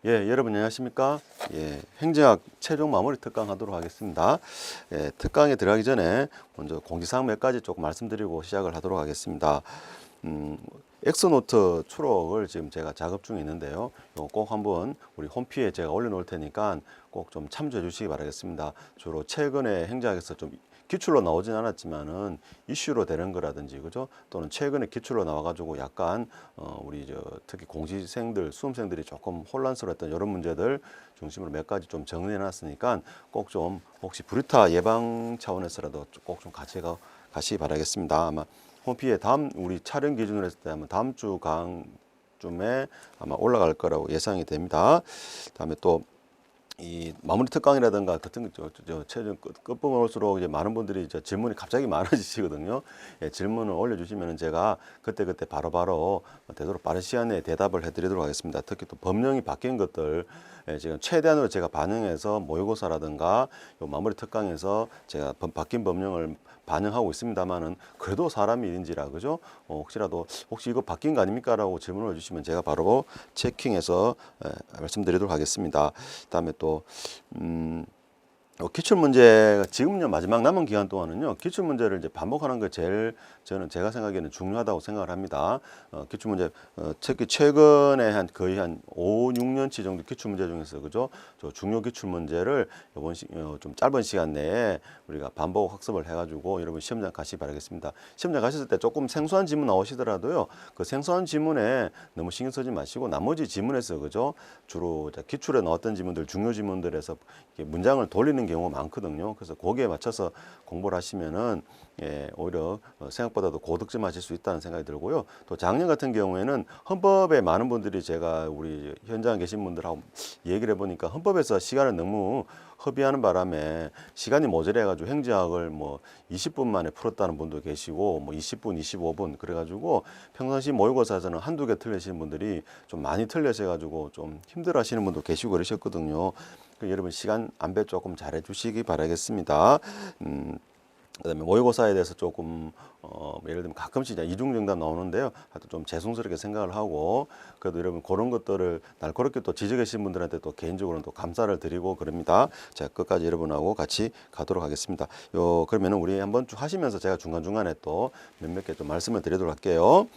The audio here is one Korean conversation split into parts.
예, 여러분 안녕하십니까? 예, 행정학 최종 마무리 특강 하도록 하겠습니다. 예, 특강에 들어가기 전에 먼저 공지사항 몇 가지 조금 말씀드리고 시작을 하도록 하겠습니다. 엑스노트 추록을 지금 제가 작업 중에 있는데요. 이거 꼭 한번 우리 홈피에 제가 올려놓을 테니까 꼭 좀 참조해 주시기 바라겠습니다. 주로 최근에 행정학에서 좀 기출로 나오진 않았지만은 이슈로 되는 거라든지 그죠? 또는 최근에 기출로 나와가지고 약간 우리 특히 공시생들 수험생들이 조금 혼란스러웠던 이런 문제들 중심으로 몇 가지 좀 정리해놨으니까 꼭 좀 혹시 불이타 예방 차원에서라도 꼭 좀 같이 가시기 바라겠습니다. 아마 홈피에 다음 우리 촬영 기준으로 했을 때 아마 다음 주 강쯤에 아마 올라갈 거라고 예상이 됩니다. 다음에 또 이 마무리 특강이라든가 같은 최종 끝부분 올수록 이제 많은 분들이 이제 질문이 갑자기 많아지시거든요. 예, 질문을 올려주시면 제가 그때 바로바로 되도록 빠른 시간 내에 대답을 해드리도록 하겠습니다. 특히 또 법령이 바뀐 것들 지금 최대한으로 제가 반영해서 모의고사라든가 요 마무리 특강에서 제가 바뀐 법령을 반영하고 있습니다만은 그래도 사람이 일인지라 그죠? 혹시 이거 바뀐 거 아닙니까? 라고 질문을 주시면 제가 바로 체킹해서 말씀드리도록 하겠습니다. 그다음에 또 기출 문제가 지금요 마지막 남은 기간 동안은요 기출 문제를 이제 반복하는 게 제일 제가 생각에는 중요하다고 생각을 합니다. 기출 문제 특히 최근에 거의 한 5, 6년치 정도 기출 문제 중에서 그죠? 저 중요 기출 문제를 이번 좀 짧은 시간 내에 우리가 반복 학습을 해가지고 여러분 시험장 가시기 바라겠습니다. 시험장 가셨을 때 조금 생소한 지문 나오시더라도요 그 생소한 지문에 너무 신경 쓰지 마시고 나머지 지문에서 그죠? 주로 기출에 나왔던 지문들 중요 지문들에서 문장을 돌리는 경우가 많거든요. 그래서 거기에 맞춰서 공부를 하시면은 오히려 생각보다도 고득점하실 수 있다는 생각이 들고요. 또 작년 같은 경우에는 헌법에 많은 분들이 제가 우리 현장에 계신 분들하고 얘기를 해보니까 헌법에서 시간을 너무 허비하는 바람에 시간이 모자라가지고 행정학을 뭐 20분 만에 풀었다는 분도 계시고 뭐 20분, 25분 그래가지고 평상시 모의고사에서는 한두 개 틀리시는 분들이 좀 많이 틀려셔가지고 좀 힘들어하시는 분도 계시고 그러셨거든요. 여러분 시간 안배 조금 잘해 주시기 바라겠습니다. 그다음에 모의고사에 대해서 조금 예를 들면 가끔씩 이중정답 나오는데요. 하여튼 좀 죄송스럽게 생각을 하고 그래도 여러분 그런 것들을 날카롭게 또 지적하신 분들한테 또 개인적으로는 또 감사를 드리고 그럽니다. 자, 끝까지 여러분하고 같이 가도록 하겠습니다. 그러면은 우리 한번 쭉 하시면서 제가 중간중간에 또 몇몇 개 좀 말씀을 드리도록 할게요.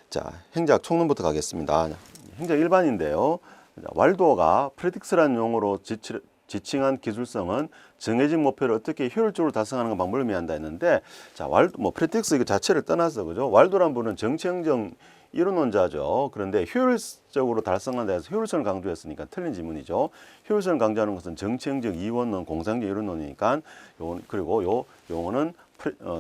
자, 행정학 총론부터 가겠습니다. 행정학 일반인데요. 왈도가 프레딕스라는 용어로 지칭한 기술성은 정해진 목표를 어떻게 효율적으로 달성하는 방법을 의미한다 했는데, 자, 프레딕스 이거 자체를 떠나서 그죠? 왈도란 분은 정치행정 이론론자죠. 그런데 효율적으로 달성한다 해서 효율성을 강조했으니까 틀린 지문이죠. 효율성을 강조하는 것은 정치행정 이원론, 공상적 이론론이니까 그리고 요 용어는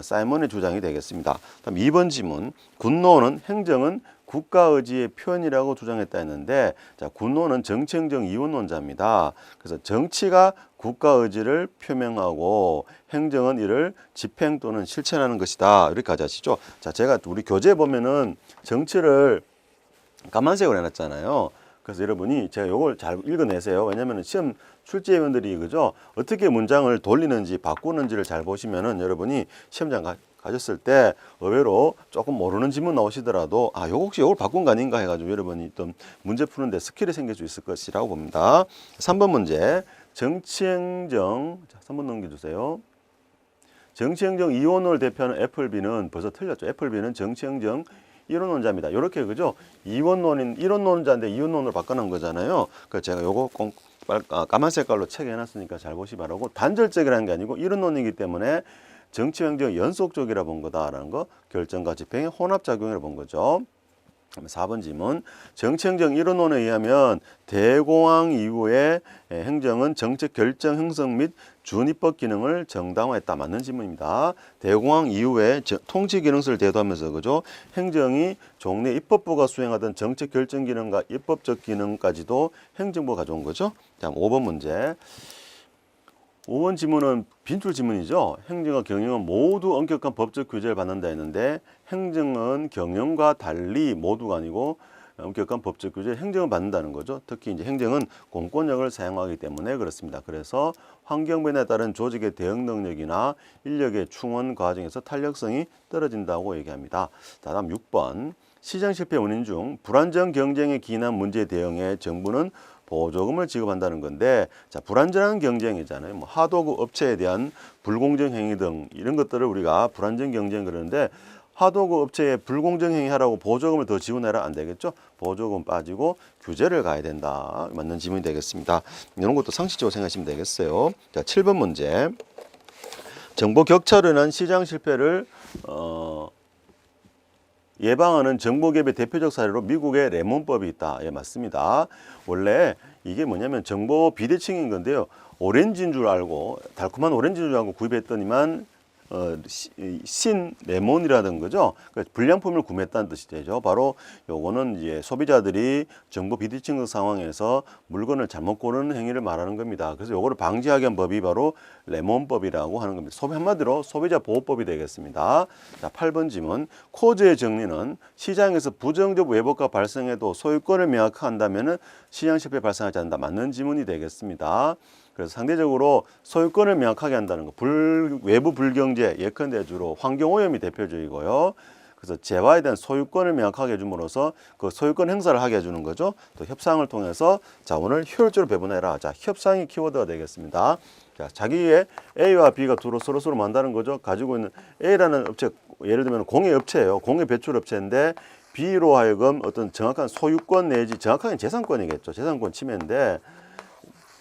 사이먼의 주장이 되겠습니다. 다음 2번 지문. 군노는 행정은 국가의지의 표현이라고 주장했다 했는데, 자, 군노는 정치행정 이원론자입니다. 그래서 정치가 국가의지를 표명하고 행정은 이를 집행 또는 실천하는 것이다. 이렇게 가져가시죠. 자, 제가 우리 교재에 보면은 정치를 까만색으로 해놨잖아요. 그래서 여러분이 제가 이걸 잘 읽어내세요. 왜냐하면 시험 출제위원들이 그죠? 어떻게 문장을 돌리는지 바꾸는지를 잘 보시면은 여러분이 시험장 가셨을 때 의외로 조금 모르는 지문 나오시더라도 요거 혹시 이걸 바꾼 거 아닌가 해가지고 여러분이 좀 문제 푸는데 스킬이 생길 수 있을 것이라고 봅니다. 3번 문제 정치행정, 자, 3번 넘겨주세요. 정치행정 이원론을 대표하는 애플비는 벌써 틀렸죠. 애플비는 정치행정 이론론자입니다. 이렇게 그죠? 이원론인 이론론자인데 이원론으로 바꿔놓은 거잖아요. 그래서 제가 요거 꼭 까만 색깔로 책에 해놨으니까 잘 보시 바라고, 단절적이라는 게 아니고 이론론이기 때문에 정치행정 연속적이라 본 거다라는 거, 결정과 집행의 혼합작용이라 본 거죠. 4번 지문. 정치행정 이론론에 의하면 대공황 이후에 행정은 정책 결정 형성 및 준입법 기능을 정당화했다. 맞는 지문입니다. 대공황 이후에 통치 기능서를 대두하면서 그죠? 행정이 종래 입법부가 수행하던 정책 결정 기능과 입법적 기능까지도 행정부가 가져온 거죠. 다음 5번 문제. 5번 지문은 빈출 지문이죠. 행정과 경영은 모두 엄격한 법적 규제를 받는다 했는데, 행정은 경영과 달리 모두가 아니고 엄격한 법적 규제를 행정은 받는다는 거죠. 특히 이제 행정은 공권력을 사용하기 때문에 그렇습니다. 그래서 환경 변화에 따른 조직의 대응 능력이나 인력의 충원 과정에서 탄력성이 떨어진다고 얘기합니다. 다음 6번. 시장 실패 원인 중 불안정 경쟁에 기인한 문제에 대응해 정부는 보조금을 지급한다는 건데, 자, 불안전한 경쟁이잖아요. 뭐 하도급 업체에 대한 불공정 행위 등 이런 것들을 우리가 불안전 경쟁 그러는데, 하도급 업체에 불공정 행위 하라고 보조금을 더 지원해라 안 되겠죠? 보조금 빠지고 규제를 가야 된다. 맞는 질문이 되겠습니다. 이런 것도 상식적으로 생각하시면 되겠어요. 자, 7번 문제. 정보 격차로 인한 시장 실패를 예방하는 정보개입의 대표적 사례로 미국의 레몬법이 있다. 예, 맞습니다. 원래 이게 뭐냐면 정보 비대칭인 건데요. 오렌지인 줄 알고, 달콤한 오렌지인 줄 알고 구입했더니만 신 레몬이라는 거죠. 그러니까 불량품을 구매했다는 뜻이 되죠. 바로 요거는 이제 소비자들이 정보 비대칭 상황에서 물건을 잘못 고르는 행위를 말하는 겁니다. 그래서 요거를 방지하기 위한 법이 바로 레몬법이라고 하는 겁니다. 한마디로 소비자 보호법이 되겠습니다. 자, 8번 질문. 코즈의 정리는 시장에서 부정적 외부가 발생해도 소유권을 명확한다면은 시장 실패 발생하지 않는다. 맞는 질문이 되겠습니다. 그래서 상대적으로 소유권을 명확하게 한다는 거, 외부 불경제, 예컨대 주로 환경오염이 대표적이고요. 그래서 재화에 대한 소유권을 명확하게 해줌으로써 그 소유권 행사를 하게 해주는 거죠. 또 협상을 통해서 자원을 효율적으로 배분해라. 자, 협상이 키워드가 되겠습니다. 자, 자기의 A와 B가 두로 서로 만다는 거죠. 가지고 있는 A라는 업체, 예를 들면 공예 업체예요. 공예 배출 업체인데 B로 하여금 어떤 정확한 소유권 내지 정확하게 재산권이겠죠. 재산권 침해인데,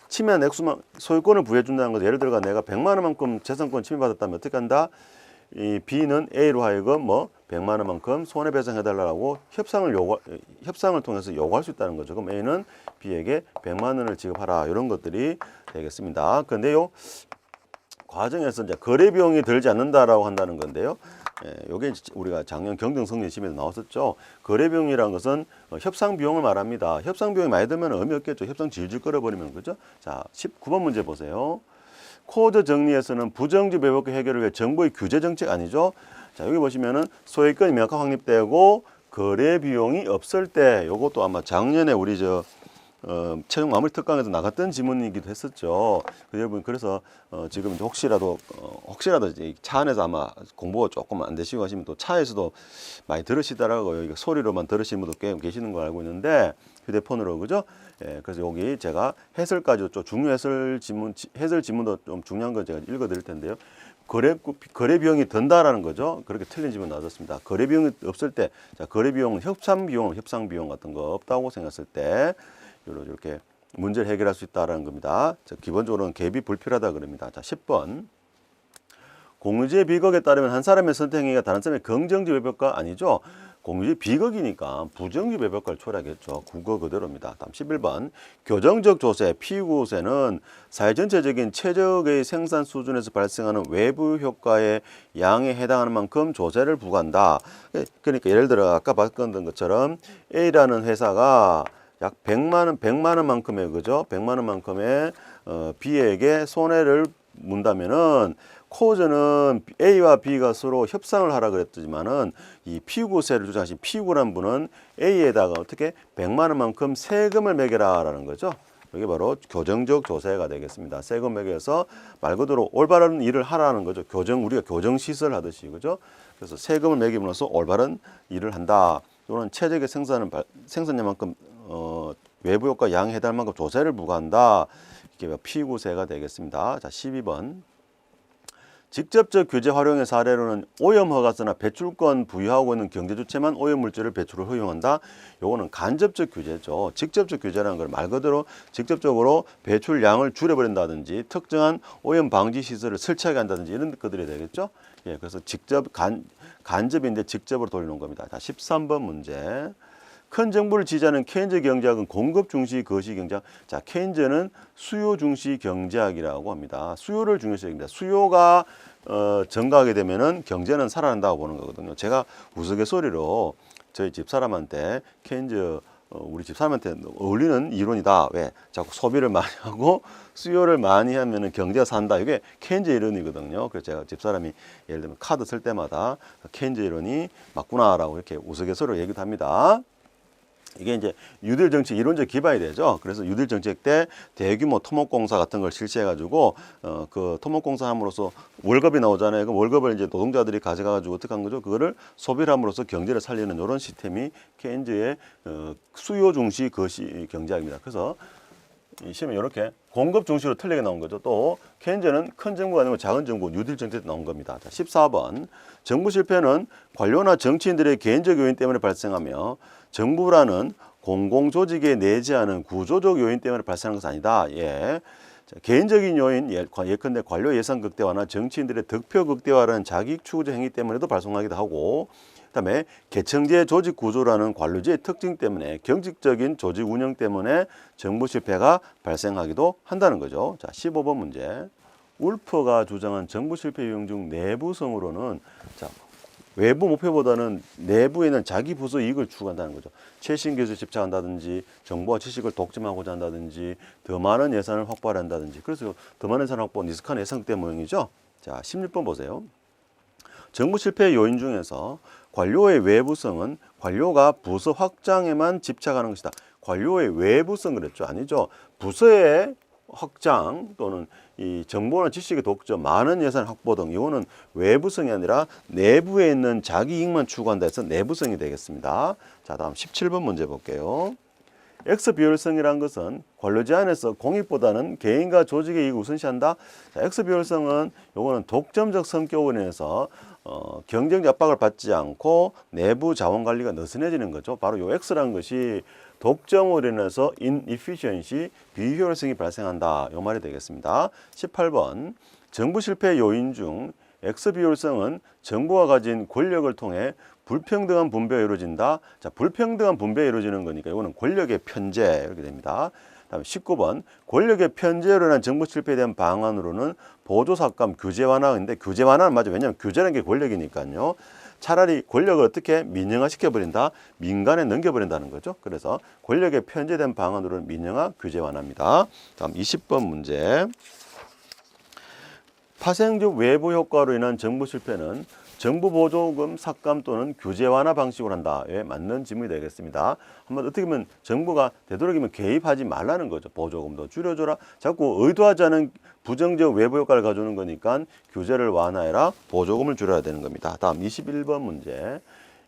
침해한 액수만 소유권을 부여해준다는 것은, 예를 들어 내가 100만 원만큼 재산권 침해받았다면 어떻게 한다? 이 B는 A로 하여금 뭐 100만 원만큼 손해배상해달라고 협상을 통해서 요구할 수 있다는 거죠. 그럼 A는 B에게 100만 원을 지급하라. 이런 것들이 되겠습니다. 근데 요 과정에서 이제 거래 비용이 들지 않는다라고 한다는 건데요. 요게 우리가 작년 경정성리 시험에도 나왔었죠. 거래 비용이라는 것은 협상 비용을 말합니다. 협상 비용이 많이 들면 의미 없겠죠. 협상 질질 끌어버리면, 그죠? 자, 19번 문제 보세요. 코드 정리에서는 부정지 외법화 해결을 위해 정부의 규제 정책 아니죠? 자, 여기 보시면은 소유권이 명확하게 확립되고 거래 비용이 없을 때, 요것도 아마 작년에 우리 최종 마무리 특강에서 나갔던 지문이기도 했었죠. 여러분, 그래서 지금 혹시라도 이제 차 안에서 아마 공부가 조금 안 되시고 하시면 또 차에서도 많이 들으시더라고요. 이거 소리로만 들으시는 분도 꽤 계시는 걸 알고 있는데, 휴대폰으로, 그죠? 예, 그래서 여기 제가 해설까지 좀 해설 지문도 좀 중요한 거 제가 읽어 드릴 텐데요. 거래 비용이 든다라는 거죠. 그렇게 틀린 지문 나왔습니다. 거래 비용이 없을 때, 자, 거래 비용은 협상 비용 같은 거 없다고 생각했을 때 이렇게 문제를 해결할 수 있다는 겁니다. 자, 기본적으로는 갭이 불필요하다 그럽니다. 자, 10번. 공유지의 비극에 따르면 한 사람의 선택행위가 다른 사람의 긍정적 외벽과 아니죠. 공유지 비극이니까 부정적 외벽과를 초래하겠죠. 국어 그대로입니다. 다음 11번. 교정적 조세, 피구세는 사회 전체적인 최적의 생산 수준에서 발생하는 외부 효과의 양에 해당하는 만큼 조세를 부과한다. 그러니까 예를 들어 아까 봤던 것처럼 A라는 회사가 약 100만 원만큼의, 그죠? 100만 원만큼의 B에게 손해를 문다면은, 코즈는 A와 B가 서로 협상을 하라 그랬지만은 이 피구세를 주장하신 피구란 분은 A에다가 어떻게 100만 원만큼 세금을 매겨라라는 거죠. 이게 바로 교정적 조세가 되겠습니다. 세금 매겨서 말 그대로 올바른 일을 하라는 거죠. 우리가 교정 시설 하듯이, 그죠? 그래서 세금을 매김으로써 올바른 일을 한다. 또는 최적의 생산량만큼 외부 효과 양에 해당할 만큼 조세를 부과한다. 이게 피구세가 되겠습니다. 자, 12번. 직접적 규제 활용의 사례로는 오염 허가서나 배출권 부여하고 있는 경제 주체만 오염 물질을 배출을 허용한다. 요거는 간접적 규제죠. 직접적 규제라는 걸 말 그대로 직접적으로 배출량을 줄여버린다든지 특정한 오염 방지 시설을 설치하게 한다든지 이런 것들이 되겠죠. 예, 그래서 간접인데 직접으로 돌리는 겁니다. 자, 13번 문제. 큰 정부를 지지하는 케인즈 경제학은 공급 중시 거시 경제학. 자, 케인즈는 수요 중시 경제학이라고 합니다. 수요를 중요시 여깁니다. 수요가 증가하게 되면은 경제는 살아난다고 보는 거거든요. 제가 우스갯소리로 저희 집사람한테 케인즈 우리 집사람한테 어울리는 이론이다. 왜? 자꾸 소비를 많이 하고 수요를 많이 하면은 경제가 산다. 이게 케인즈 이론이거든요. 그래서 제가 집사람이 예를 들면 카드 쓸 때마다 케인즈 이론이 맞구나라고 이렇게 우스갯소리로 얘기도 합니다. 이게 이제 뉴딜 정책 이론적 기반이 되죠. 그래서 뉴딜 정책 때 대규모 토목공사 같은 걸 실시해가지고 그 토목공사 함으로써 월급이 나오잖아요. 그 월급을 이제 노동자들이 가져가가지고 어떻게 한 거죠? 그거를 소비를 함으로써 경제를 살리는 이런 시스템이 케인즈의 수요 중시 거시 경제학입니다. 그래서 이 시험에 이렇게 공급 중심으로 틀리게 나온 거죠. 또 케인즈는 큰 정부가 아니고 작은 정부, 뉴딜 정책 나온 겁니다. 자, 14번. 정부 실패는 관료나 정치인들의 개인적 요인 때문에 발생하며 정부라는 공공조직에 내재하는 구조적 요인 때문에 발생하는 것은 아니다. 예. 자, 개인적인 요인, 예컨대 관료 예산 극대화나 정치인들의 득표 극대화라는 자기 추구적 행위 때문에도 발생하기도 하고, 그다음에 계층제 조직 구조라는 관료제의 특징 때문에 경직적인 조직 운영 때문에 정부 실패가 발생하기도 한다는 거죠. 자, 15번 문제. 울프가 주장한 정부 실패 요인 중 내부성으로는 자, 외부 목표보다는 내부에 있는 자기 부서 이익을 추구한다는 거죠. 최신 기술에 집착한다든지 정보와 지식을 독점하고자 한다든지 더 많은 예산을 확보한다든지 그래서 더 많은 예산 확보 니스칸 예상대 모형이죠. 자, 16번 보세요. 정부 실패의 요인 중에서 관료의 외부성은 관료가 부서 확장에만 집착하는 것이다. 관료의 외부성 그랬죠? 아니죠. 부서의 확장 또는 이 정보나 지식의 독점, 많은 예산 확보 등 이거는 외부성이 아니라 내부에 있는 자기 이익만 추구한다 해서 내부성이 되겠습니다. 자, 다음 17번 문제 볼게요. X 비율성이란 것은 관료제 안에서 공익보다는 개인과 조직의 이익을 우선시한다. 자, X 비율성은 요거는 독점적 성격으로 인해서 경쟁 압박을 받지 않고 내부 자원 관리가 느슨해지는 거죠. 바로 요 X라는 것이 독점으로 인해서 inefficiency, 비효율성이 발생한다. 요 말이 되겠습니다. 18번. 정부 실패의 요인 중 X 비효율성은 정부가 가진 권력을 통해 불평등한 분배가 이루어진다. 자, 불평등한 분배가 이루어지는 거니까 이거는 권력의 편제 이렇게 됩니다. 다음에 19번. 권력의 편제로 인한 정부 실패에 대한 방안으로는 보조 삭감, 규제 완화인데 규제 완화는 맞아요. 왜냐하면 규제라는 게 권력이니까요. 차라리 권력을 어떻게 민영화 시켜버린다, 민간에 넘겨버린다는 거죠. 그래서 권력의 편제된 방안으로는 민영화, 규제 완화입니다. 다음 20번 문제. 파생적 외부 효과로 인한 정부 실패는 정부 보조금 삭감 또는 규제 완화 방식으로 한다. 예, 맞는 질문이 되겠습니다. 한번 어떻게 보면 정부가 되도록이면 개입하지 말라는 거죠. 보조금도 줄여줘라. 자꾸 의도하지 않은 부정적 외부 효과를 가져오는 거니까 규제를 완화해라. 보조금을 줄여야 되는 겁니다. 다음 21번 문제.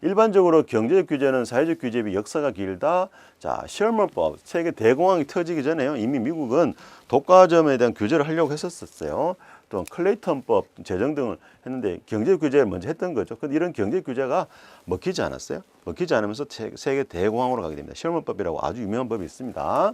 일반적으로 경제적 규제는 사회적 규제에 비해 역사가 길다. 자, 셔먼법 세계 대공황이 터지기 전에요. 이미 미국은 독과점에 대한 규제를 하려고 했었어요. 또 클레이턴법 제정 등을 했는데 경제 규제를 먼저 했던 거죠. 근데 이런 경제 규제가 먹히지 않았어요. 먹히지 않으면서 세계 대공황으로 가게 됩니다. 셔먼법이라고 아주 유명한 법이 있습니다.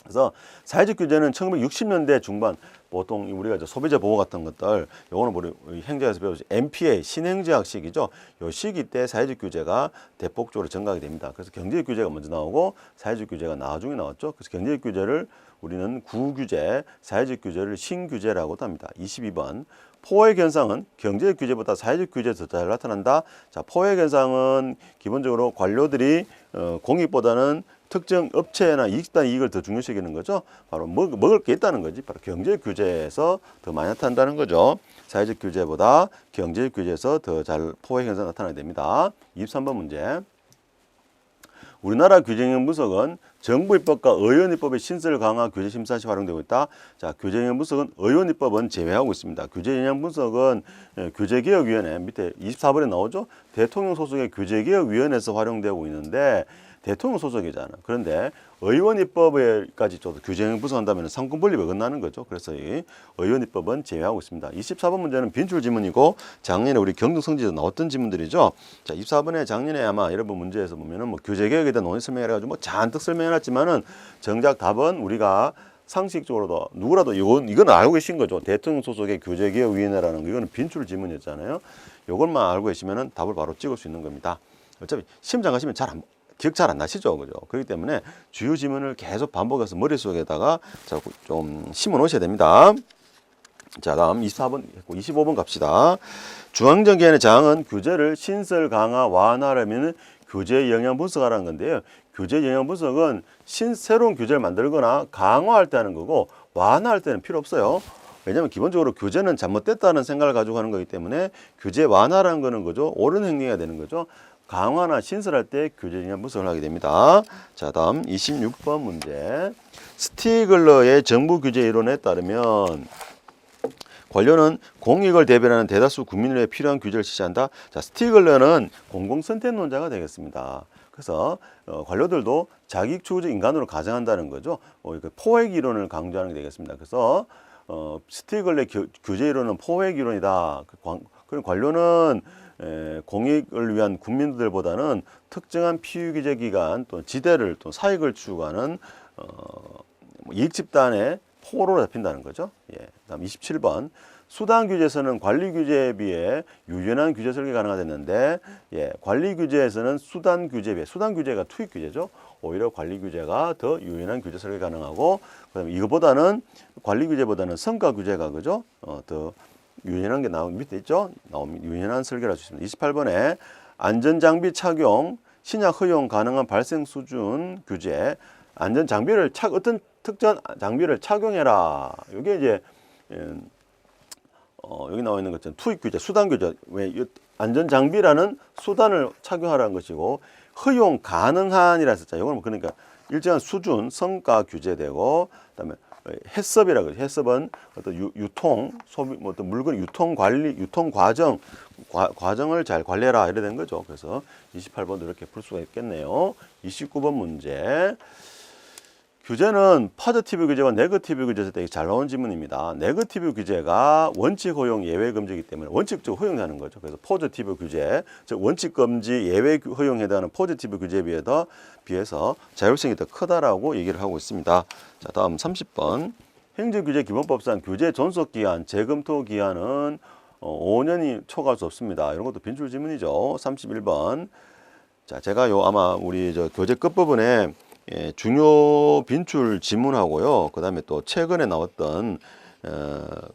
그래서 사회적 규제는 1960년대 중반 보통 우리가 소비자 보호 같은 것들 요거는 우리 행정에서 배우지 MPA 신행제학식이죠. 요 시기 때 사회적 규제가 대폭적으로 증가하게 됩니다. 그래서 경제적 규제가 먼저 나오고 사회적 규제가 나중에 나왔죠. 그래서 경제적 규제를 우리는 구규제, 사회적 규제를 신규제라고도 합니다. 22번. 포획 현상은 경제적 규제보다 사회적 규제에서 더 잘 나타난다. 자, 포획 현상은 기본적으로 관료들이 공익보다는 특정 업체나 이익단 이익을 더 중요시하는 거죠. 바로 먹을 게 있다는 거지. 바로 경제적 규제에서 더 많이 나타난다는 거죠. 사회적 규제보다 경제적 규제에서 더 잘 포획 현상이 나타나게 됩니다. 23번 문제. 우리나라 규제행정 분석은 정부 입법과 의원 입법의 신설 강화 규제 심사 시 활용되고 있다. 자, 규제행정 분석은 의원 입법은 제외하고 있습니다. 규제행정 분석은 규제개혁위원회 밑에 24번에 나오죠. 대통령 소속의 규제개혁위원회에서 활용되고 있는데 대통령 소속이잖아. 그런데 의원 입법에까지 좀 규제행정 분석한다면 상권분립이 어긋나는 거죠. 그래서 이 의원 입법은 제외하고 있습니다. 24번 문제는 빈출 지문이고 작년에 우리 경중성지에서 나왔던 지문들이죠. 자, 24번에 작년에 아마 여러분 문제에서 보면은 뭐 규제개혁에 대한 논의 설명해가지고 뭐 잔뜩 설명해놨지만은 정작 답은 우리가 상식적으로도 누구라도 이건 알고 계신 거죠. 대통령 소속의 규제개혁위원회라는 거 이거는 빈출 지문이었잖아요. 이것만 알고 계시면은 답을 바로 찍을 수 있는 겁니다. 어차피 시험장 가시면 기억 잘 안 나시죠? 그죠? 그렇기 때문에 주요 지문을 계속 반복해서 머릿속에다가 자꾸 좀 심어 놓으셔야 됩니다. 자, 다음 24번, 25번 갑시다. 중앙정기관의 장은 규제를 신설, 강화, 완화하려면 규제 영향 분석하라는 건데요. 규제 영향 분석은 새로운 규제를 만들거나 강화할 때 하는 거고 완화할 때는 필요 없어요. 왜냐하면 기본적으로 규제는 잘못됐다는 생각을 가지고 하는 거기 때문에 규제 완화라는 거는 거죠. 옳은 행위가 되는 거죠. 강화나 신설할 때 규제 영향 분석을 하게 됩니다. 자, 다음 26번 문제. 스티글러의 정부 규제 이론에 따르면 관료는 공익을 대변하는 대다수 국민을 위해 필요한 규제를 실시한다. 자, 스티글러는 공공선택론자가 되겠습니다. 그래서 관료들도 자기추구적 인간으로 가정한다는 거죠. 그 포획 이론을 강조하는 게 되겠습니다. 그래서 스티글레 규제 이론은 포획 이론이다. 그런 관료는 공익을 위한 국민들보다는 특정한 피유기재 기관 또 지대를 또 사익을 추구하는 이익 집단의 포로로 잡힌다는 거죠. 예. 다음 27번. 수단 규제에서는 관리 규제에 비해 유연한 규제 설계가 가능하겠는데, 예, 관리 규제에서는 수단 규제에 비해, 수단 규제가 투입 규제죠. 오히려 관리 규제가 더 유연한 규제 설계 가능하고, 그다음에 이거보다는 관리 규제보다는 성과 규제가 그죠? 더 유연한 게 나오는 밑에 있죠. 유연한 설계를 할 수 있습니다. 28번에 안전장비 착용, 신약 허용 가능한 발생 수준 규제, 안전장비를 어떤 특정 장비를 착용해라. 이게 이제 여기 나와 있는 것처럼 투입 규제, 수단 규제. 왜 안전장비라는 수단을 착용하라는 것이고, 허용 가능한이라 했었잖아요. 이거는 그러니까 일정한 수준, 성과 규제되고, 그다음에 해썹이라고 해요. 해썹은 어떤 유통, 소비, 뭐 어떤 물건 유통 관리, 유통 과정을 잘 관리해라 이래 된 거죠. 그래서 28번도 이렇게 풀 수가 있겠네요. 29번 문제. 규제는 포지티브 규제와 네거티브 규제에서 되게 잘 나온 지문입니다. 네거티브 규제가 원칙 허용 예외 금지이기 때문에 원칙적으로 허용하는 거죠. 그래서 포지티브 규제, 즉 원칙 금지 예외 허용에 대한 포지티브 규제에 비해서 자율성이 더 크다라고 얘기를 하고 있습니다. 자, 다음 30번. 행정규제기본법상 규제 존속 기한, 재검토 기한은 5년이 초과할 수 없습니다. 이런 것도 빈출 지문이죠. 31번. 자, 제가 아마 우리 교재 끝부분에 중요 빈출 지문하고요. 그다음에 또 최근에 나왔던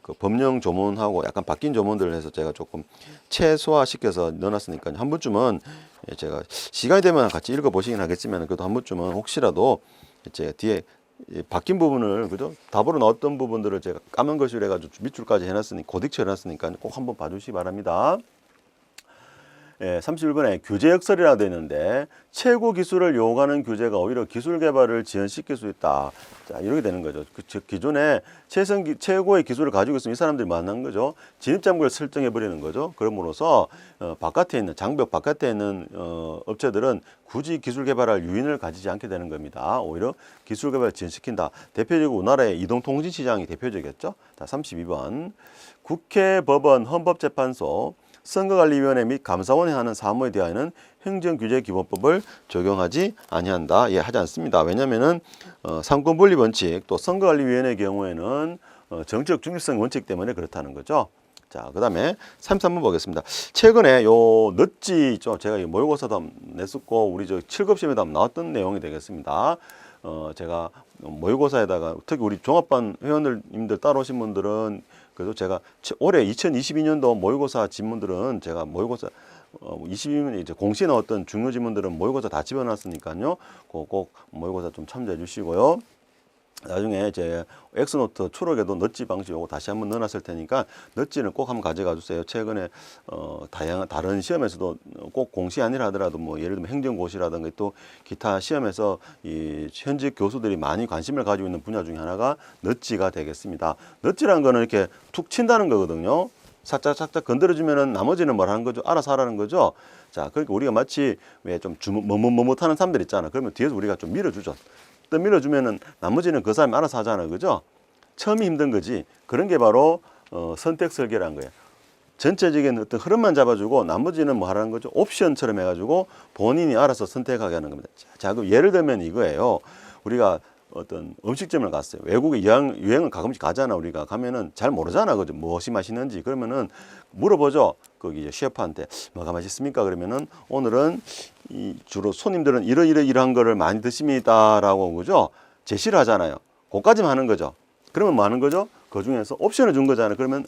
그 법령 조문하고 약간 바뀐 조문들을 해서 제가 조금 최소화시켜서 넣어놨으니까 한 번쯤은 제가 시간이 되면 같이 읽어보시긴 하겠지만 그래도 한 번쯤은 혹시라도 제가 뒤에 바뀐 부분을 그죠? 답으로 나왔던 부분들을 제가 까만 글씨로 해가지고 밑줄까지 해놨으니 고딕처 해놨으니까 꼭 한번 봐주시기 바랍니다. 예, 31번에 규제 역설이라고 되어 있는데 최고 기술을 요구하는 규제가 오히려 기술 개발을 지연시킬 수 있다. 자, 이렇게 되는 거죠. 즉 기존에 최고의 기술을 가지고 있으면 이 사람들이 만난 거죠. 진입장벽을 설정해 버리는 거죠. 그럼으로써 바깥에 있는 장벽 바깥에 있는 업체들은 굳이 기술 개발할 유인을 가지지 않게 되는 겁니다. 오히려 기술 개발을 지연시킨다. 대표적으로 우리나라의 이동통신시장이 대표적이었죠. 자, 32번 국회, 법원, 헌법재판소 선거관리위원회 및 감사원이 하는 사무에 대하여는 행정규제기본법을 적용하지 아니한다. 예, 하지 않습니다. 왜냐하면은 상권분립 원칙 또 선거관리위원회의 경우에는 정치적 중립성 원칙 때문에 그렇다는 거죠. 자, 그다음에 33번 보겠습니다. 최근에 요 넛지 있죠. 제가 이 모의고사도 냈었고 우리 7급 시험에도 나왔던 내용이 되겠습니다. 제가 모의고사에다가 특히 우리 종합반 회원님들 따라오신 분들은 그래서 제가 올해 2022년도 모의고사 지문들은 제가 모의고사 22년 이제 공시에 나왔던 중요 지문들은 모의고사 다 집어놨으니까요. 꼭 모의고사 좀 참조해 주시고요. 나중에 제 엑스노트 초록에도 넛지 방식 요거 다시 한번 넣어놨을 테니까 넛지는 꼭 한번 가져가 주세요. 최근에 다양한 다른 시험에서도 꼭 공시 아니라 하더라도 뭐 예를 들면 행정고시라든가 또 기타 시험에서 이 현직 교수들이 많이 관심을 가지고 있는 분야 중에 하나가 넛지가 되겠습니다. 넛지라는 거는 이렇게 툭 친다는 거거든요. 살짝 건드려주면은 나머지는 뭘 하는 거죠? 알아서 하라는 거죠. 자, 그러니까 우리가 마치 왜 좀 머뭇머뭇하는 사람들 있잖아. 그러면 뒤에서 우리가 좀 밀어주죠. 또 밀어주면은 나머지는 그 사람이 알아서 하잖아. 그죠? 처음이 힘든 거지. 그런 게 바로 선택 설계라는 거예요. 전체적인 어떤 흐름만 잡아주고 나머지는 뭐 하라는 거죠? 옵션처럼 해가지고 본인이 알아서 선택하게 하는 겁니다. 자, 그럼 예를 들면 이거예요. 우리가 어떤 음식점을 갔어요. 외국에 유행을 가끔씩 가잖아. 우리가 가면은 잘 모르잖아. 그죠? 무엇이 맛있는지. 그러면은 물어보죠. 거기 이제 셰프한테 뭐가 맛있습니까? 그러면은 오늘은 주로 손님들은 이러한 거를 많이 드십니다라고 그죠? 제시를 하잖아요. 그거까지만 하는 거죠. 그러면 뭐 하는 거죠? 그 중에서 옵션을 준 거잖아요. 그러면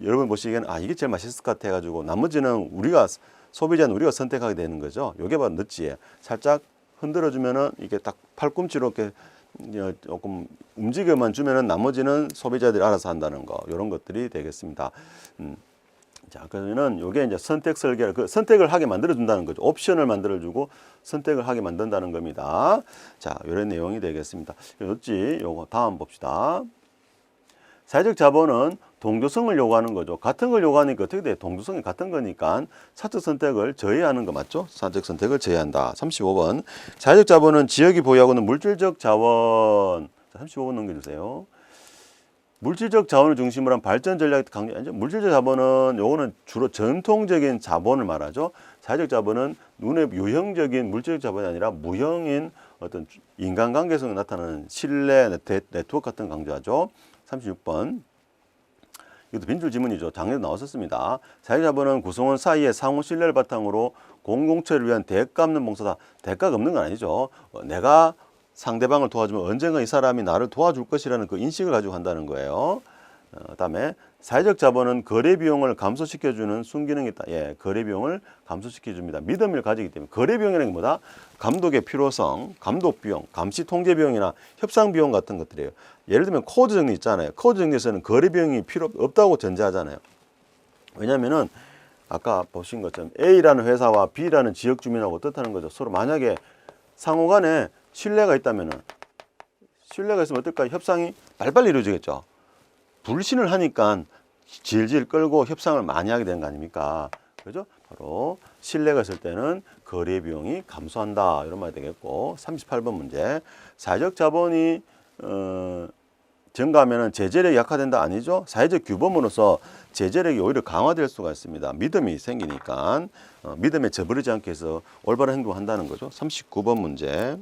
여러분 보시기에는 이게 제일 맛있을 것 같아 가지고 나머지는 소비자는 우리가 선택하게 되는 거죠. 요게 바로 넛지예요. 살짝 흔들어 주면은 이게 딱 팔꿈치로 이렇게 조금 움직여만 주면은 나머지는 소비자들이 알아서 한다는 거, 이런 것들이 되겠습니다. 자, 그러면은 요게 이제 선택 설계, 그 선택을 하게 만들어 준다는 거죠. 옵션을 만들어 주고 선택을 하게 만든다는 겁니다. 자, 이런 내용이 되겠습니다. 넛지 요거 다음 봅시다. 사회적 자본은 동조성을 요구하는 거죠. 같은 걸 요구하니까 어떻게 돼? 동조성이 같은 거니까 사적 선택을 저해하는 거 맞죠? 사적 선택을 저해한다. 35번. 사회적 자본은 지역이 보유하고는 물질적 자원. 35번 넘겨주세요. 물질적 자원을 중심으로 한 발전 전략이 강조. 물질적 자본은 요거는 주로 전통적인 자본을 말하죠. 사회적 자본은 눈에 유형적인 물질적 자본이 아니라 무형인 어떤 인간관계성이 나타나는 신뢰 네트워크 같은 걸 강조하죠. 36번. 이것도 빈줄 지문이죠. 작년에 나왔었습니다. 사회적 자본은 구성원 사이의 상호 신뢰를 바탕으로 공동체를 위한 대가 없는 봉사다. 대가가 없는 건 아니죠. 내가 상대방을 도와주면 언젠가 이 사람이 나를 도와줄 것이라는 그 인식을 가지고 한다는 거예요. 그다음에 사회적 자본은 거래 비용을 감소시켜주는 순기능이 있다. 예, 거래 비용을 감소시켜줍니다. 믿음을 가지기 때문에 거래 비용이라는 게 뭐다? 감독의 필요성, 감독 비용, 감시 통제 비용이나 협상 비용 같은 것들이에요. 예를 들면 코드 정리 있잖아요. 코드 정리에서는 거래 비용이 필요 없다고 전제하잖아요. 왜냐하면은 아까 보신 것처럼 A라는 회사와 B라는 지역 주민하고 어떻다는 거죠. 서로 만약에 상호간에 신뢰가 있다면은 신뢰가 있으면 어떨까요? 협상이 빨리빨리 이루어지겠죠. 불신을 하니까 질질 끌고 협상을 많이 하게 되는 거 아닙니까? 그죠? 바로 신뢰가 있을 때는 거래 비용이 감소한다. 이런 말이 되겠고 38번 문제. 사회적 자본이 증가하면 제재력이 약화된다 아니죠? 사회적 규범으로서 제재력이 오히려 강화될 수가 있습니다. 믿음이 생기니까 믿음에 저버리지 않게 해서 올바른 행동을 한다는 거죠. 39번 문제.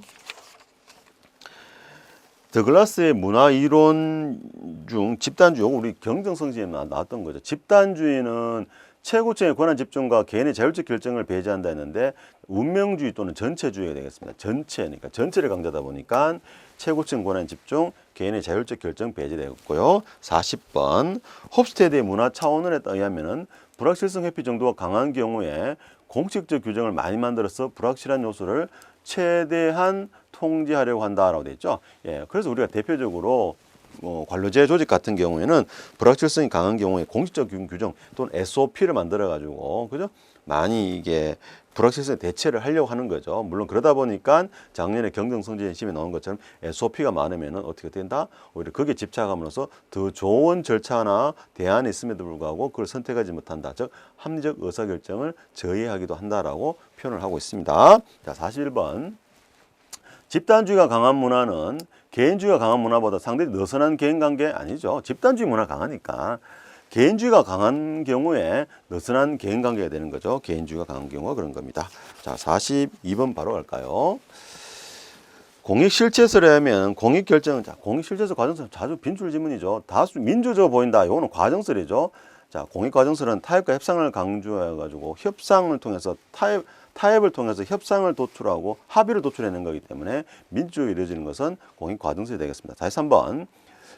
더글라스의 문화 이론 중 집단주의, 우리 경정성시에 나왔던 거죠. 집단주의는 최고층의 권한 집중과 개인의 자율적 결정을 배제한다 했는데 운명주의 또는 전체주의가 되겠습니다. 전체니까 전체를 강조하다 보니까 최고층 권한 집중, 개인의 자율적 결정 배제되었고요. 40번 홉스테드의 문화 차원론에 의하면은 불확실성 회피 정도가 강한 경우에 공식적 규정을 많이 만들어서 불확실한 요소를 최대한 통제하려고 한다라고 되어 있죠. 예, 그래서 우리가 대표적으로 관료제 조직 같은 경우에는 불확실성이 강한 경우에 공식적 규정 또는 SOP를 만들어 가지고 그죠? 많이 이게 불확실성에 대체를 하려고 하는 거죠. 물론 그러다 보니까 작년에 경정성지심에 나온 것처럼 SOP가 많으면은 어떻게 된다? 오히려 거기에 집착함으로써 더 좋은 절차나 대안이 있음에도 불구하고 그걸 선택하지 못한다. 즉 합리적 의사결정을 저해하기도 한다라고 표현을 하고 있습니다. 자, 41번. 집단주의가 강한 문화는 개인주의가 강한 문화보다 상당히 느슨한 개인관계 아니죠. 집단주의 문화 강하니까 개인주의가 강한 경우에 느슨한 개인관계가 되는 거죠. 개인주의가 강한 경우가 그런 겁니다. 자, 42번 바로 갈까요? 공익실체설에 하면 공익결정은 공익실체설 과정설 자주 빈출 지문이죠. 다수 민주적으로 보인다. 이거는 과정설이죠. 자, 공익과정설은 타협과 협상을 강조해 가지고 협상을 통해서 타협을 통해서 협상을 도출하고 합의를 도출해낸 거기 때문에 민주적으로 이루어지는 것은 공익과정설이 되겠습니다. 다시 3번.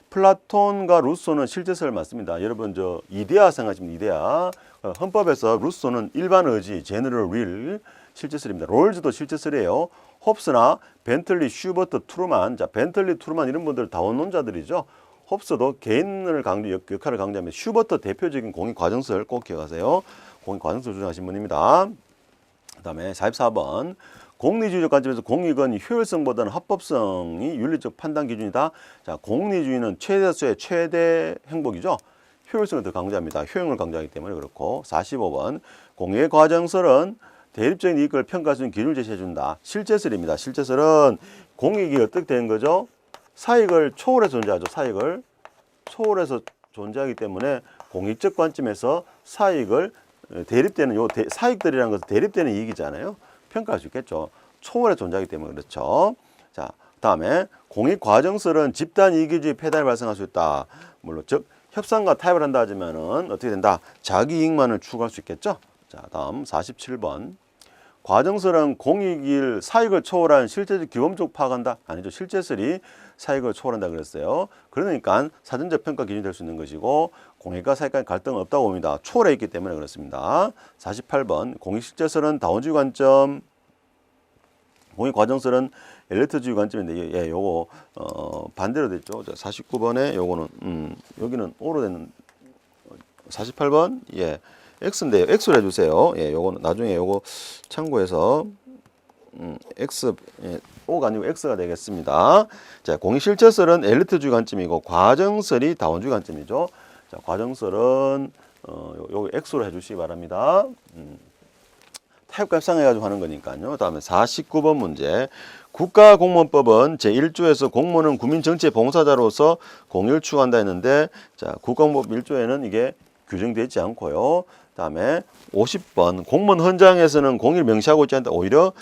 플라톤과 루소는 실제설을 맞습니다. 여러분 저 이데아 생각하시면 이데아. 헌법에서 루소는 일반 의지, 제너럴 윌 실제설입니다. 롤즈도 실제설이에요. 홉스나 벤틀리, 슈버트, 트루만. 자, 벤틀리, 트루만 이런 분들 다원론자들이죠. 홉스도 개인을 역할을 강조하면 슈버트 대표적인 공익과정설 꼭 기억하세요. 공익과정설 주장하신 분입니다. 그 다음에 44번. 공리주의적 관점에서 공익은 효율성보다는 합법성이 윤리적 판단 기준이다. 자, 공리주의는 최대수의 최대 행복이죠. 효율성을 더 강조합니다. 효용을 강조하기 때문에 그렇고. 45번. 공익의 과정설은 대립적인 이익을 평가할 수 있는 기준을 제시해준다. 실제설입니다. 실제설은 공익이 어떻게 되는 거죠? 사익을 초월해서 존재하죠. 사익을 초월해서 존재하기 때문에 공익적 관점에서 사익을 대립되는 사익들이라는 것은 대립되는 이익이잖아요. 평가할 수 있겠죠. 초월해 존재하기 때문에 그렇죠. 자, 다음에 공익과정설은 집단 이기주의 폐단이 발생할 수 있다. 물론 즉 협상과 타협을 한다 하지만은 어떻게 된다? 자기 이익만을 추구할 수 있겠죠. 자, 다음 47번. 과정설은 공익일 사익을 초월한 실제적 규범적 파악한다? 아니죠. 실제설이 사익을 초월한다 그랬어요. 그러니까 사전적 평가 기준이 될 수 있는 것이고 공익과 사익 간 갈등은 없다고 봅니다. 초월해 있기 때문에 그렇습니다. 48번 공익실제설은 다원주의 관점, 공익과정설은 엘리트주의 관점인데 예, 요거 반대로 됐죠. 49번에 요거는 여기는 O로 되는 48번 예. X인데요. X로 해주세요. 예, 요거는 나중에 요거 참고해서 X 예, O가 아니고 X가 되겠습니다. 자, 공익실체설은 엘리트주의 관점이고 과정설이 다원주의 관점이죠. 자, 과정설은 요거 X로 해주시기 바랍니다. 타협 값상해가지고 하는 거니까요. 다음에 49번 문제. 국가공무원법은 제1조에서 공무원은 국민정치의 봉사자로서 공익을 추구한다 했는데, 자, 국가공무원법 1조에는 이게 규정되어 있지 않고요. 다음에 50번 공무원 헌장에서는 공익을 명시하고 있지 않다. 오히려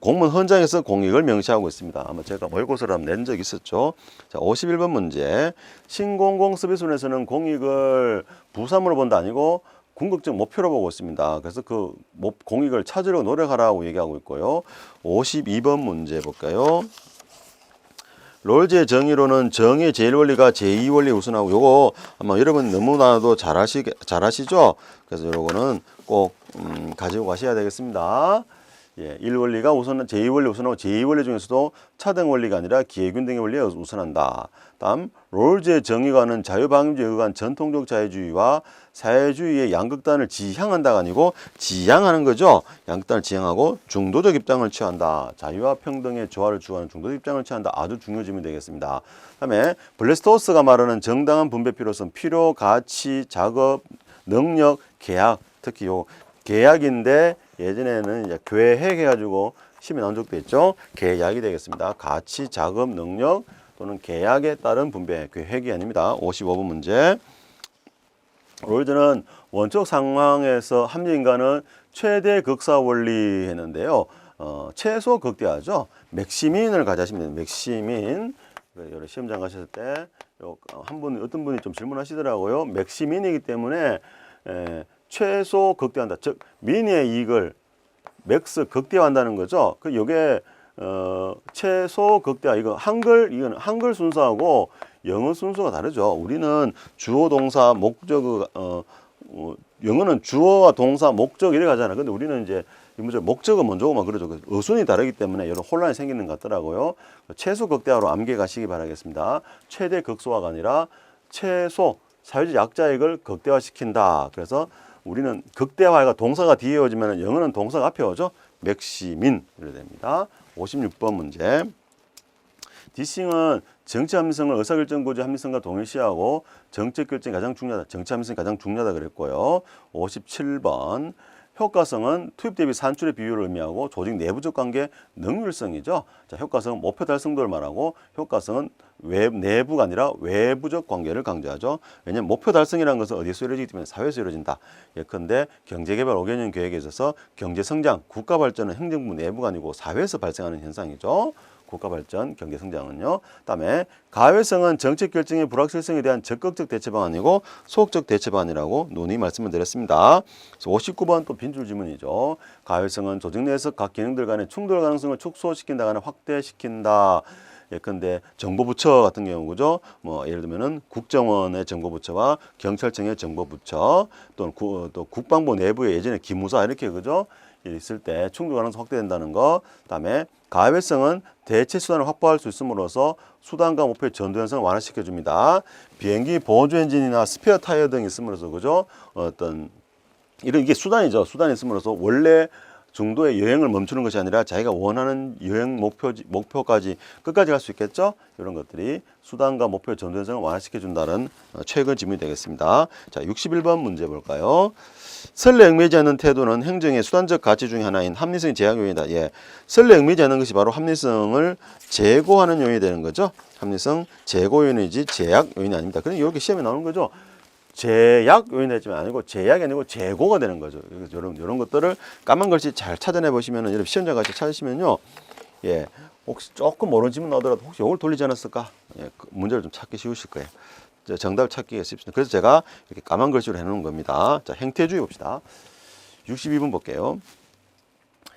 공무원 헌장에서 공익을 명시하고 있습니다. 아마 제가 모의고사를 한번 낸 적이 있었죠. 자, 51번 문제. 신공공 서비스원에서는 공익을 부담으로 본다 아니고 궁극적 목표로 보고 있습니다. 그래서 그 공익을 찾으려고 노력하라고 얘기하고 있고요. 52번 문제 볼까요? 롤즈의 정의로는 정의의 제1원리가 제2원리에 우선하고, 요거 아마 여러분 너무나도 잘 아시죠? 그래서 요거는 꼭 가지고 가셔야 되겠습니다. 예, 1원리가 우선 제2원리 우선하고 제2원리 중에서도 차등 원리가 아니라 기회균등의 원리에 우선한다. 다음 롤즈의 정의관은 자유방임주의에 의한 전통적 자유주의와 사회주의의 양극단을 지향한다가 아니고 지향하는 거죠. 양극단을 지향하고 중도적 입장을 취한다. 자유와 평등의 조화를 추구하는 중도적 입장을 취한다. 아주 중요한 질문이 되겠습니다. 그다음에 블레스토스가 말하는 정당한 분배 필요성, 필요, 가치, 작업, 능력, 계약, 특히 요 계약인데 예전에는 이제 계획 해가지고 시험에 나온 적도 있죠. 계약이 되겠습니다. 가치, 작업, 능력 또는 계약에 따른 분배, 계획이 아닙니다. 55번 문제. 롤즈는 원적 상황에서 합리인간은 최대 극사 원리 했는데요. 최소 극대화죠. 맥시민을 가져하시면 됩니다. 맥시민. 여러 시험장 가셨을 때 어떤 분이 좀 질문하시더라고요. 맥시민이기 때문에 최소 극대화한다. 즉 민의 이익을 맥스 극대화한다는 거죠. 그 요게 최소 극대화, 이건 한글 순서하고 영어 순서가 다르죠. 우리는 주어 동사 목적 영어는 주어와 동사 목적 이래 가잖아. 근데 우리는 이제 목적은 먼저고만 그러죠. 어순이 다르기 때문에 이런 혼란이 생기는 것 같더라고요. 최소 극대화로 암기해 가시기 바라겠습니다. 최대 극소화가 아니라 최소 사회적 약자익을 극대화시킨다. 그래서 우리는 극대화가 동사가 뒤에 오지만 영어는 동사가 앞에 오죠. 맥시민 이래 됩니다. 56번 문제. 디싱은 정치 합리성을 의사결정구조 합리성과 동일시하고 정책 결정이 가장 중요하다. 정치 합리성이 가장 중요하다 그랬고요. 57번. 효과성은 투입 대비 산출의 비율을 의미하고 조직 내부적 관계 능률성이죠. 자, 효과성은 목표 달성도를 말하고 효과성은 내부가 아니라 외부적 관계를 강조하죠. 왜냐하면 목표 달성이라는 것은 어디서 이루어지기 때문에 사회에서 이루어진다. 예컨대 경제개발 5개년 계획에 있어서 경제성장, 국가발전은 행정부 내부가 아니고 사회에서 발생하는 현상이죠. 국가발전, 경제성장은요. 그다음에 가회성은 정책 결정의 불확실성에 대한 적극적 대처 방안이고 소극적 대처 방안이라고 논의 말씀을 드렸습니다. 59번 또 빈줄 질문이죠. 가회성은 조직 내에서 각 기능들 간의 충돌 가능성을 축소시킨다거나 확대시킨다. 예컨대 정보부처 같은 경우 그죠? 뭐 예를 들면은 국정원의 정보부처와 경찰청의 정보부처 또는 또 국방부 내부에 예전에 기무사 이렇게 그죠? 있을 때 충돌 가능성 확대된다는 거. 그다음에 가회성은 대체 수단을 확보할 수 있음으로써 수단과 목표의 전도 현상을 완화시켜 줍니다. 비행기 보조 엔진이나 스페어 타이어 등이 있음으로써 그죠? 이게 수단이죠. 수단이 있음으로써 원래 정도의 여행을 멈추는 것이 아니라 자기가 원하는 여행 목표까지 끝까지 갈 수 있겠죠. 이런 것들이 수단과 목표의 전도 현상을 완화시켜 준다는 최근 질문이 되겠습니다. 자, 61번 문제 볼까요? 선례 얽매이지 않는 태도는 행정의 수단적 가치 중에 하나인 합리성의 제약 요인이다. 예, 선례 얽매이지 않는 것이 바로 합리성을 제고하는 요인이 되는 거죠. 합리성 제고 요인이지 제약 요인이 아닙니다. 그럼 이렇게 시험에 나오는 거죠. 제약 요인이 되지만 아니고 제약이 아니고 제고가 되는 거죠. 이런 것들을 까만 글씨 잘 찾아내 보시면은 여러분 시험장 같이 찾으시면요. 예, 혹시 조금 모르는 질문 나오더라도 혹시 이걸 돌리지 않았을까? 예, 그 문제를 좀 찾기 쉬우실 거예요. 정답을 찾기가 쉽습니다. 그래서 제가 이렇게 까만 글씨로 해놓은 겁니다. 자, 행태주의 봅시다. 62번 볼게요.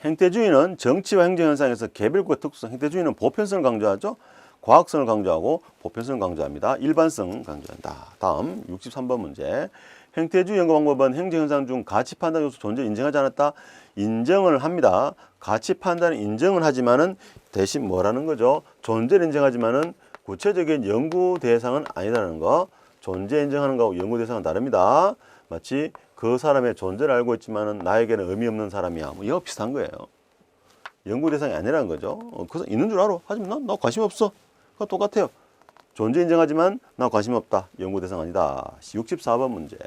행태주의는 정치와 행정 현상에서 개별구의 특수성, 행태주의는 보편성을 강조하죠. 과학성을 강조하고 보편성을 강조합니다. 일반성 강조한다. 다음 63번 문제. 행태주의 연구 방법은 행정 현상 중 가치 판단 요소 존재를 인정하지 않았다. 인정을 합니다. 가치 판단은 인정을 하지만은 대신 뭐라는 거죠? 존재를 인정하지만은 구체적인 연구 대상은 아니라는 거. 존재 인정하는 거하고 연구 대상은 다릅니다. 마치 그 사람의 존재를 알고 있지만은 나에게는 의미 없는 사람이야. 뭐 이거 비슷한 거예요. 연구 대상이 아니라는 거죠. 그래서 있는 줄 알아. 하지만 나 관심 없어. 그거 똑같아요. 존재 인정하지만 나 관심 없다. 연구 대상 아니다. 64번 문제.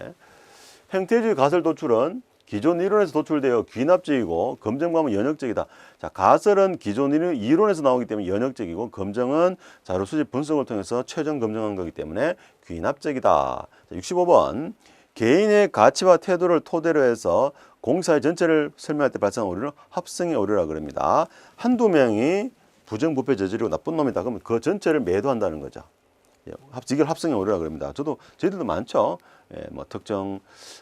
행태주의 가설 도출은 기존 이론에서 도출되어 귀납적이고 검정 방법은 연역적이다. 자, 가설은 기존 이론에서 나오기 때문에 연역적이고 검정은 자료 수집 분석을 통해서 최종 검증한 거기 때문에 귀납적이다. 자, 65번. 개인의 가치와 태도를 토대로 해서 공사의 전체를 설명할 때 발생한 오류를 합성의 오류라 그럽니다. 한두 명이 부정부패 저지르고 나쁜 놈이다. 그러면 그 전체를 매도한다는 거죠. 이걸 합성의 오류라 그럽니다. 저희들도 많죠. 예, 뭐 특정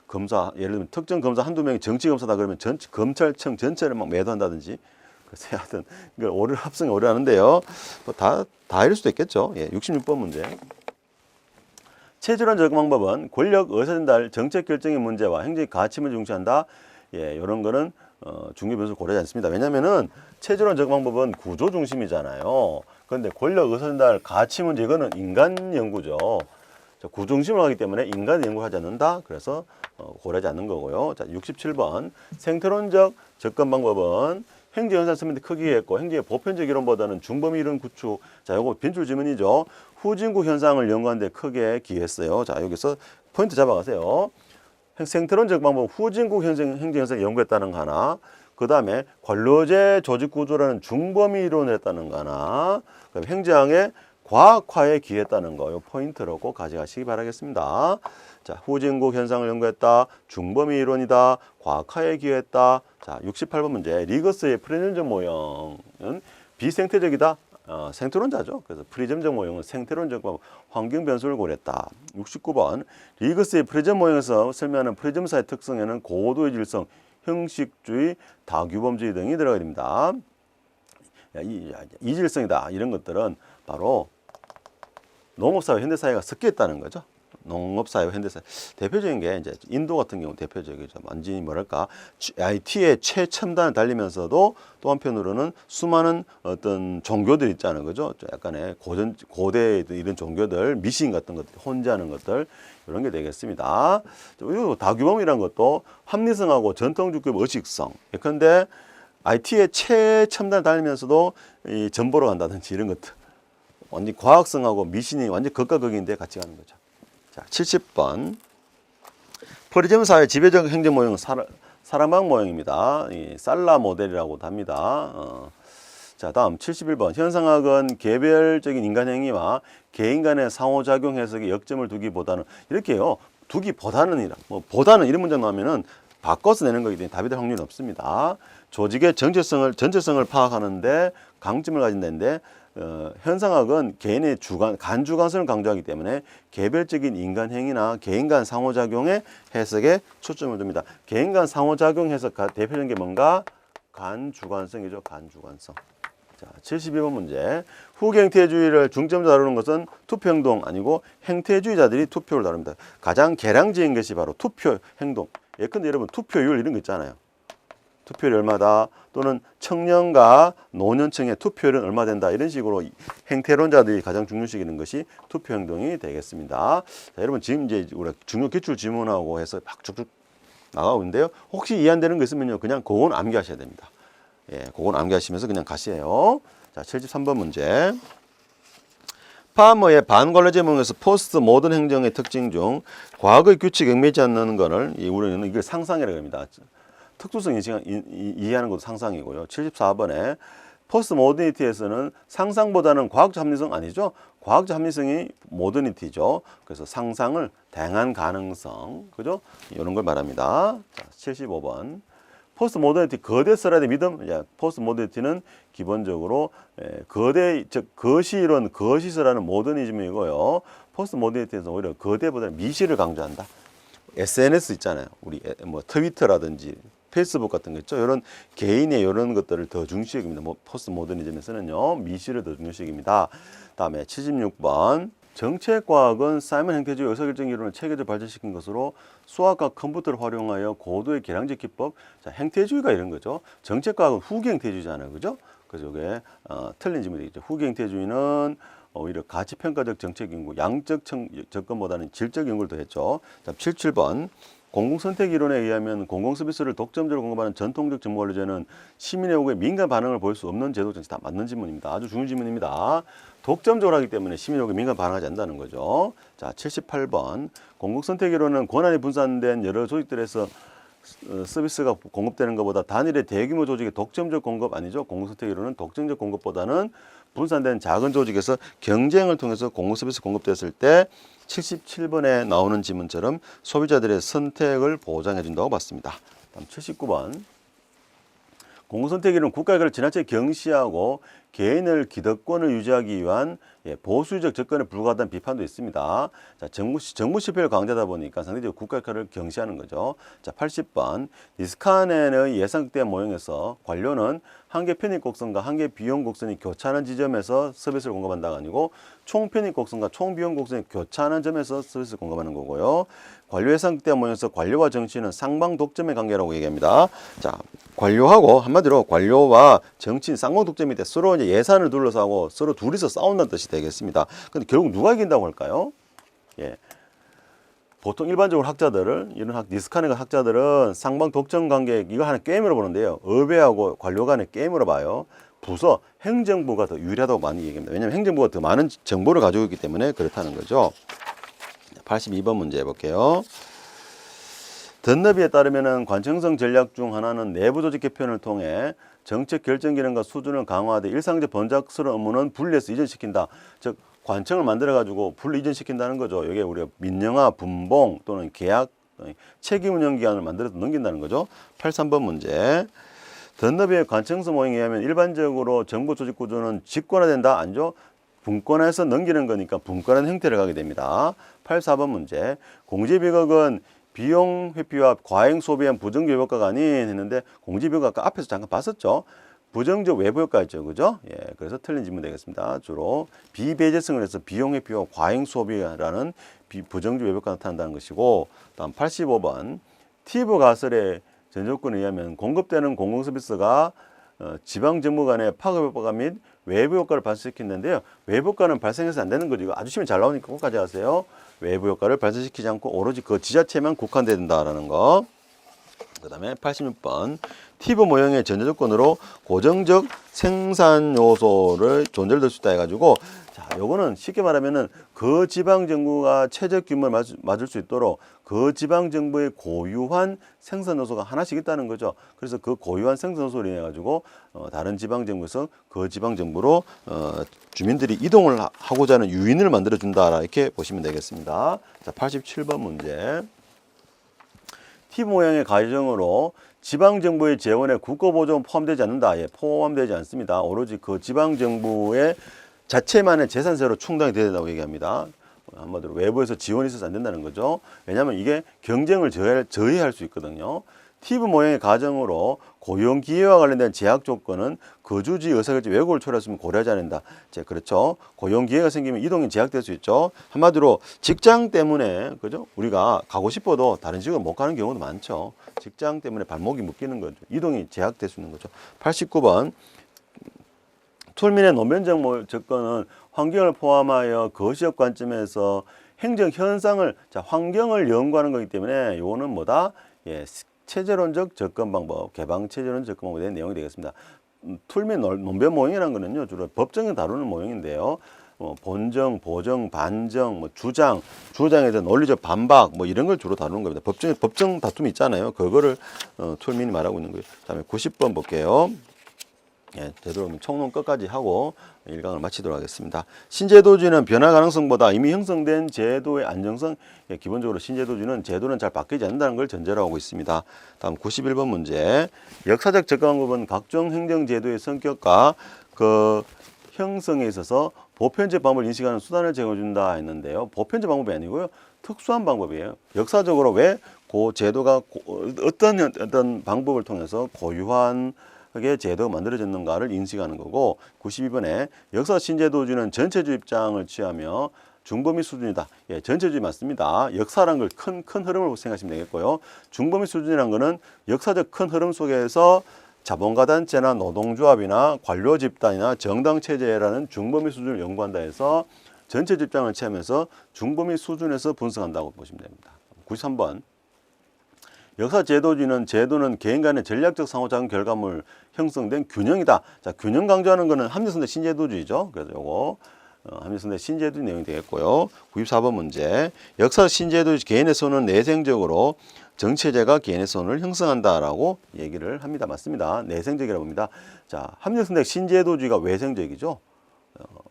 검사, 예를 들면 특정 검사 한두 명이 정치 검사다 그러면 검찰청 전체를 막 매도한다든지, 그래서 하여튼 이걸 오류 합성의 오류 하는데요. 뭐 다 이럴 수도 있겠죠. 예, 66번 문제. 체질원 적용 방법은 권력 의사전달, 정책 결정의 문제와 행정의 가치를 중시한다. 예, 이런 거는 중요 변수를 고려하지 않습니다. 왜냐면은 체질원 적용 방법은 구조 중심이잖아요. 그런데 권력 의사전달, 가치 문제 이거는 인간 연구죠. 구조 중심으로 하기 때문에 인간 연구하지 않는다. 그래서 고려하지 않는 거고요. 자, 67번. 생태론적 접근 방법은 행정현상 서민의 크기에 했고 행정의 보편적 이론보다는 중범위 이론 구축. 자, 요거 빈출 지문이죠. 후진국 현상을 연구하는 데 크게 기여했어요. 자, 여기서 포인트 잡아가세요. 생태론적 방법 후진국 행정현상을 연구했다는 거 하나. 그 다음에 관료제 조직구조라는 중범위 이론을 했다는 거 하나. 그다음에 행정의 과학화에 기여했다는 거, 요 포인트로 꼭 가져가시기 바라겠습니다. 자, 후진국 현상을 연구했다. 중범위 이론이다. 과학화에 기여했다. 자, 68번 문제. 리거스의 프리즘적 모형은 비생태적이다. 생태론자죠. 그래서 프리즘적 모형은 생태론적 환경 변수를 고려했다. 69번. 리거스의 프리즘 모형에서 설명하는 프리즘사의 특성에는 고도의 질성, 형식주의, 다규범주의 등이 들어가야 됩니다. 이질성이다. 이런 것들은 바로 농업사회, 현대사회가 섞여 있다는 거죠. 농업사회, 현대사회. 대표적인 게 이제 인도 같은 경우 대표적이죠. 완전히 뭐랄까, IT의 최첨단을 달리면서도 또 한편으로는 수많은 어떤 종교들 있잖아요. 그죠? 약간의 고대 이런 종교들, 미신 같은 것들, 혼재하는 것들, 이런 게 되겠습니다. 다규범이라는 것도 합리성하고 전통주급 의식성. 예컨대 IT의 최첨단을 달리면서도 이 전보로 간다든지 이런 것들. 완전 과학성하고 미신이 완전 극과 극인데 같이 가는 거죠. 자, 70번. 프리즘 사회 지배적 행정 모형은 사랑방 모형입니다. 이 살라 모델이라고도 합니다. 자, 다음 71번. 현상학은 개별적인 인간 행위와 개인 간의 상호작용 해석에 역점을 두기보다는 이렇게요. 두기보다는이라. 뭐 보다는 이런 문장 나오면은 바꿔서 내는 거기 때문에 답이 될 확률은 없습니다. 조직의 전체성을 파악하는데 강점을 가진다는데 현상학은 개인의 간주관성을 강조하기 때문에 개별적인 인간 행위나 개인 간 상호작용의 해석에 초점을 둡니다. 개인 간 상호작용 해석 대표적인 게 뭔가? 간주관성이죠. 간주관성. 자, 72번 문제. 후행태주의를 중점적으로 다루는 것은 투표행동 아니고 행태주의자들이 투표를 다룹니다. 가장 개량적인 것이 바로 투표 행동. 예컨대 여러분 투표율 이런 거 있잖아요. 투표율이 얼마다 또는 청년과 노년층의 투표율은 얼마 된다 이런 식으로 행태론자들이 가장 중요시하는 것이 투표 행동이 되겠습니다. 자, 여러분 지금 이제 우리가 중요 기출 지문하고 해서 막 쭉쭉 나가고 있는데요. 혹시 이해 안 되는 거 있으면요 그냥 그건 암기하셔야 됩니다. 예, 그건 암기하시면서 그냥 가시에요. 자, 73번 문제. 파머의 반관료제 모형에서 포스트 모던 행정의 특징 중 과거의 규칙에 얽매이지 않는 것을 우리는 이걸 상상이라고 합니다. 특수성 이해하는 것도 상상이고요. 74번에 포스트 모더니티에서는 상상보다는 과학적 합리성 아니죠. 과학적 합리성이 모더니티죠. 그래서 상상을 다양한 가능성, 그죠? 이런 걸 말합니다. 자, 75번. 포스트 모더니티 거대 설화의 믿음. 포스트 모더니티는 기본적으로 거대 즉 거시론 거시설하는 모더니즘이고요. 포스트 모더니티에서 오히려 거대보다는 미시를 강조한다. SNS 있잖아요. 우리 뭐 트위터라든지 페이스북 같은 거 있죠. 이런 개인의 이런 것들을 더 중시합니다. 뭐 포스트 모더니즘에서는요 미시를 더 중시합니다. 다음에 76번. 정책과학은 사이먼 행태주의 의사결정 이론을 체계적으로 발전시킨 것으로 수학과 컴퓨터를 활용하여 고도의 계량적 기법, 자, 행태주의가 이런 거죠. 정책과학은 후기 행태주의잖아요, 그죠? 그래서 이게 틀린 질문이 되겠죠. 후기 행태주의는 오히려 가치평가적 정책 연구, 양적 접근보다는 질적 연구를 더 했죠. 자, 77번. 공공선택 이론에 의하면 공공서비스를 독점적으로 공급하는 전통적 정보관리제는 시민의 요구에 민감 반응을 보일 수 없는 제도 정치. 다 맞는 질문입니다. 아주 중요한 질문입니다. 독점적으로 하기 때문에 시민 요구에 민감 반응하지 않는다는 거죠. 자, 78번. 공공선택 이론은 권한이 분산된 여러 조직들에서 서비스가 공급되는 것보다 단일의 대규모 조직의 독점적 공급 아니죠. 공공선택 이론은 독점적 공급보다는 분산된 작은 조직에서 경쟁을 통해서 공공서비스 공급됐을 때 77번에 나오는 지문처럼 소비자들의 선택을 보장해 준다고 봤습니다. 다음 79번. 공공선택이론 국가를 지나치게 경시하고 개인의 기득권을 유지하기 위한 보수적 접근에 불과하다는 비판도 있습니다. 자, 정부 실패를 강조하다 보니까 상대적으로 국가를 경시하는 거죠. 자, 80번. 니스칸의 예상 극대 모형에서 관료는 한계 편입 곡선과 한계 비용 곡선이 교차하는 지점에서 서비스를 공급한다가 아니고 총 편입 곡선과 총 비용 곡선이 교차하는 점에서 서비스를 공급하는 거고요. 관료 예상 극대 모형에서 관료와 정치인은 상방 독점의 관계라고 얘기합니다. 자, 관료하고 한마디로 관료와 정치인 쌍방 독점인데 서로 이제 예산을 둘러싸고 서로 둘이서 싸운다는 뜻이 되겠습니다. 근데 결국 누가 이긴다고 할까요? 예. 보통 일반적으로 학자들은 이런 니스칸의 학자들은 상방 독점 관계 이거 하나 게임으로 보는데요. 의회하고 관료 간의 게임으로 봐요. 부서 행정부가 더 유리하다고 많이 얘기합니다. 왜냐하면 행정부가 더 많은 정보를 가지고 있기 때문에 그렇다는 거죠. 82번 문제 해볼게요. 던너비에 따르면 관청성 전략 중 하나는 내부 조직 개편을 통해 정책 결정 기능과 수준을 강화하되 일상적 번잡스러운 업무는 분리해서 이전시킨다. 즉 관청을 만들어 가지고 분리 이전시킨다는 거죠. 여기에 우리가 민영화, 분봉 또는 계약, 책임 운영 기관을 만들어서 넘긴다는 거죠. 83번 문제. 던너비의 관청성 모형에 의하면 일반적으로 정부 조직 구조는 직권화된다. 아니죠? 분권해서 넘기는 거니까 분권한 형태를 가게 됩니다. 84번 문제. 공제비각은 비용 회피와 과잉 소비한 부정적 효과가 아닌 했는데 공제비각 아까 앞에서 잠깐 봤었죠. 부정적 외부 효과였죠. 그죠? 예, 그래서 틀린 질문 되겠습니다. 주로 비배제성을 해서 비용 회피와 과잉 소비라는 부정적 외부 효과가 나타난다는 것이고, 다음 85번. 티브 가설의 전조건에 의하면 공급되는 공공서비스가 지방정부 간의 파급 효과 및 외부 효과를 발생시키는데요. 외부 효과는 발생해서 안 되는 거죠. 이거 아주 시험에 잘 나오니까 꼭까지 하세요. 외부 효과를 발생시키지 않고 오로지 그 지자체만 국한돼야 된다라는 거. 그 다음에 86번. 티브 모형의 전제조건으로 고정적 생산 요소를 존재될 수 있다 해가지고, 자, 요거는 쉽게 말하면은 그 지방정부가 최적 규모를 맞을 수 있도록 그 지방정부의 고유한 생산 요소가 하나씩 있다는 거죠. 그래서 그 고유한 생산 요소를 인해 가지고 다른 지방정부에서 그 지방정부로 주민들이 이동을 하고자 하는 유인을 만들어 준다 이렇게 보시면 되겠습니다. 자, 87번 문제. T 모양의 가정으로 지방정부의 재원에 국고보조는 포함되지 않는다. 예, 포함되지 않습니다. 오로지 그 지방정부의 자체만의 재산세로 충당이 되야 된다고 얘기합니다. 한마디로 외부에서 지원이 있어서 안 된다는 거죠. 왜냐하면 이게 경쟁을 저해할 수 있거든요. TV 모형의 가정으로 고용 기회와 관련된 제약 조건은 거주지 의사결정 왜곡을 초래했으면 고려하지 않는다. 그렇죠. 고용 기회가 생기면 이동이 제약될 수 있죠. 한마디로 직장 때문에 그죠? 우리가 가고 싶어도 다른 지역을 못 가는 경우도 많죠. 직장 때문에 발목이 묶이는 거죠. 이동이 제약될 수 있는 거죠. 89번. 툴민의 노면적 접근은 환경을 포함하여 거시적 관점에서 행정 현상을 환경을 연구하는 거기 때문에 요거는 뭐다? 예, 체제론적 접근 방법, 개방 체제론적 접근 방법에 대한 내용이 되겠습니다. 툴민 논변 모형이라는 거는요, 주로 법정을 다루는 모형인데요. 본정, 보정, 반정, 주장에 대한 논리적 반박, 이런 걸 주로 다루는 겁니다. 법정 다툼이 있잖아요. 그거를 툴민이 말하고 있는 거예요. 다음에 90번 볼게요. 예, 되도록이면 총론 끝까지 하고 1강을 마치도록 하겠습니다. 신제도주의는 변화 가능성보다 이미 형성된 제도의 안정성, 기본적으로 신제도주의는 제도는 잘 바뀌지 않는다는 걸 전제로 하고 있습니다. 다음 91번 문제. 역사적 접근 방법은 각종 행정제도의 성격과 그 형성에 있어서 보편적 방법을 인식하는 수단을 제공해준다 했는데요. 보편적 방법이 아니고요. 특수한 방법이에요. 역사적으로 왜 그 제도가 어떤 방법을 통해서 고유한 제도가 만들어졌는가를 인식하는 거고, 92번에 역사 신제도주의는 전체주의 입장을 취하며 중범위 수준이다. 예, 전체주의 맞습니다. 역사란 걸 큰 흐름을 생각하시면 되겠고요. 중범위 수준이라는 거는 역사적 큰 흐름 속에서 자본가 단체나 노동조합이나 관료 집단이나 정당 체제라는 중범위 수준을 연구한다 해서 전체 입장을 취하면서 중범위 수준에서 분석한다고 보시면 됩니다. 93번. 역사 제도주의는 제도는 개인 간의 전략적 상호작용 결과물 형성된 균형이다. 자, 균형 강조하는 거는 합리선대 신제도주의죠. 그래서 요거 합리선대 신제도주의 내용이 되겠고요. 94번 문제. 역사 신제도주의 개인의 손은 내생적으로 정체제가 개인의 손을 형성한다라고 얘기를 합니다. 맞습니다. 내생적이라고 봅니다. 자, 합리선대 신제도주의가 외생적이죠.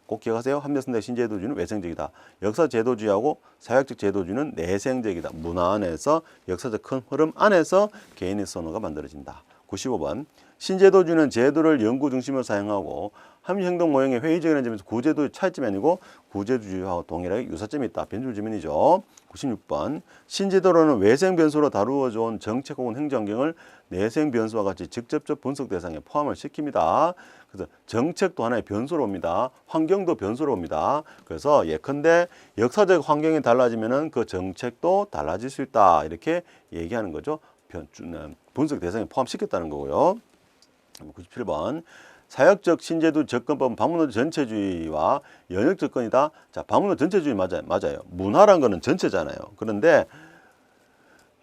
꼭 기억하세요. 합리선대 신제도주의는 외생적이다. 역사 제도주의하고 사회학적 제도주의는 내생적이다. 문화 안에서 역사적 큰 흐름 안에서 개인의 선호가 만들어진다. 95번. 신제도주의는 제도를 연구 중심으로 사용하고 합리행동 모형의 회의적이라는 점에서 구제도의 차이점이 아니고 구제주의와 동일하게 유사점이 있다. 변줄 지문이죠. 96번. 신제도로는 외생 변수로 다루어져 온 정책 혹은 행정경을 내생 변수와 같이 직접적 분석 대상에 포함을 시킵니다. 그래서 정책도 하나의 변수로 옵니다. 환경도 변수로 옵니다. 그래서 예컨대 역사적 환경이 달라지면은 그 정책도 달라질 수 있다. 이렇게 얘기하는 거죠. 분석 대상에 포함시켰다는 거고요. 97번. 사역적 신제도 접근법은 방문도 전체주의와 연역 접근이다. 자, 방문도 전체주의 맞아요. 문화란 거는 전체잖아요. 그런데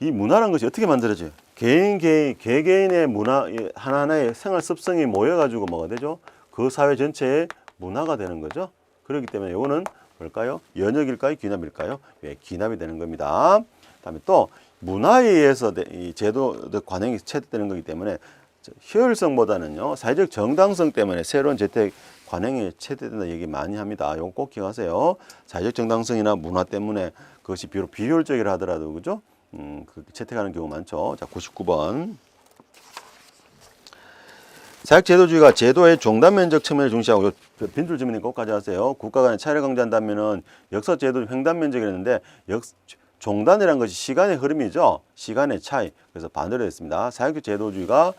이 문화란 것이 어떻게 만들어져요? 개개인의 문화, 하나하나의 생활 습성이 모여가지고 뭐가 되죠? 그 사회 전체의 문화가 되는 거죠. 그렇기 때문에 이거는 뭘까요? 연역일까요? 귀납일까요? 예, 귀납이 되는 겁니다. 그다음에 또 문화에 의해서 이 제도 관행이 채택되는 거기 때문에 효율성보다는요, 사회적 정당성 때문에 새로운 재택 관행이 채택된다 얘기 많이 합니다. 이거 꼭 기억하세요. 사회적 정당성이나 문화 때문에 그것이 비록 비효율적이라 하더라도 그죠? 그렇게 채택하는 경우 많죠. 자, 99번. 사역제도주의가 제도의 종단면적 측면을 중시하고 빈줄 지문이 꼭 가져가세요. 국가 간의 차이를 강조한다면은 역사제도 횡단면적이 있는데 종단이라는 것이 시간의 흐름이죠. 시간의 차이. 그래서 반대로 했습니다. 사역제도주의가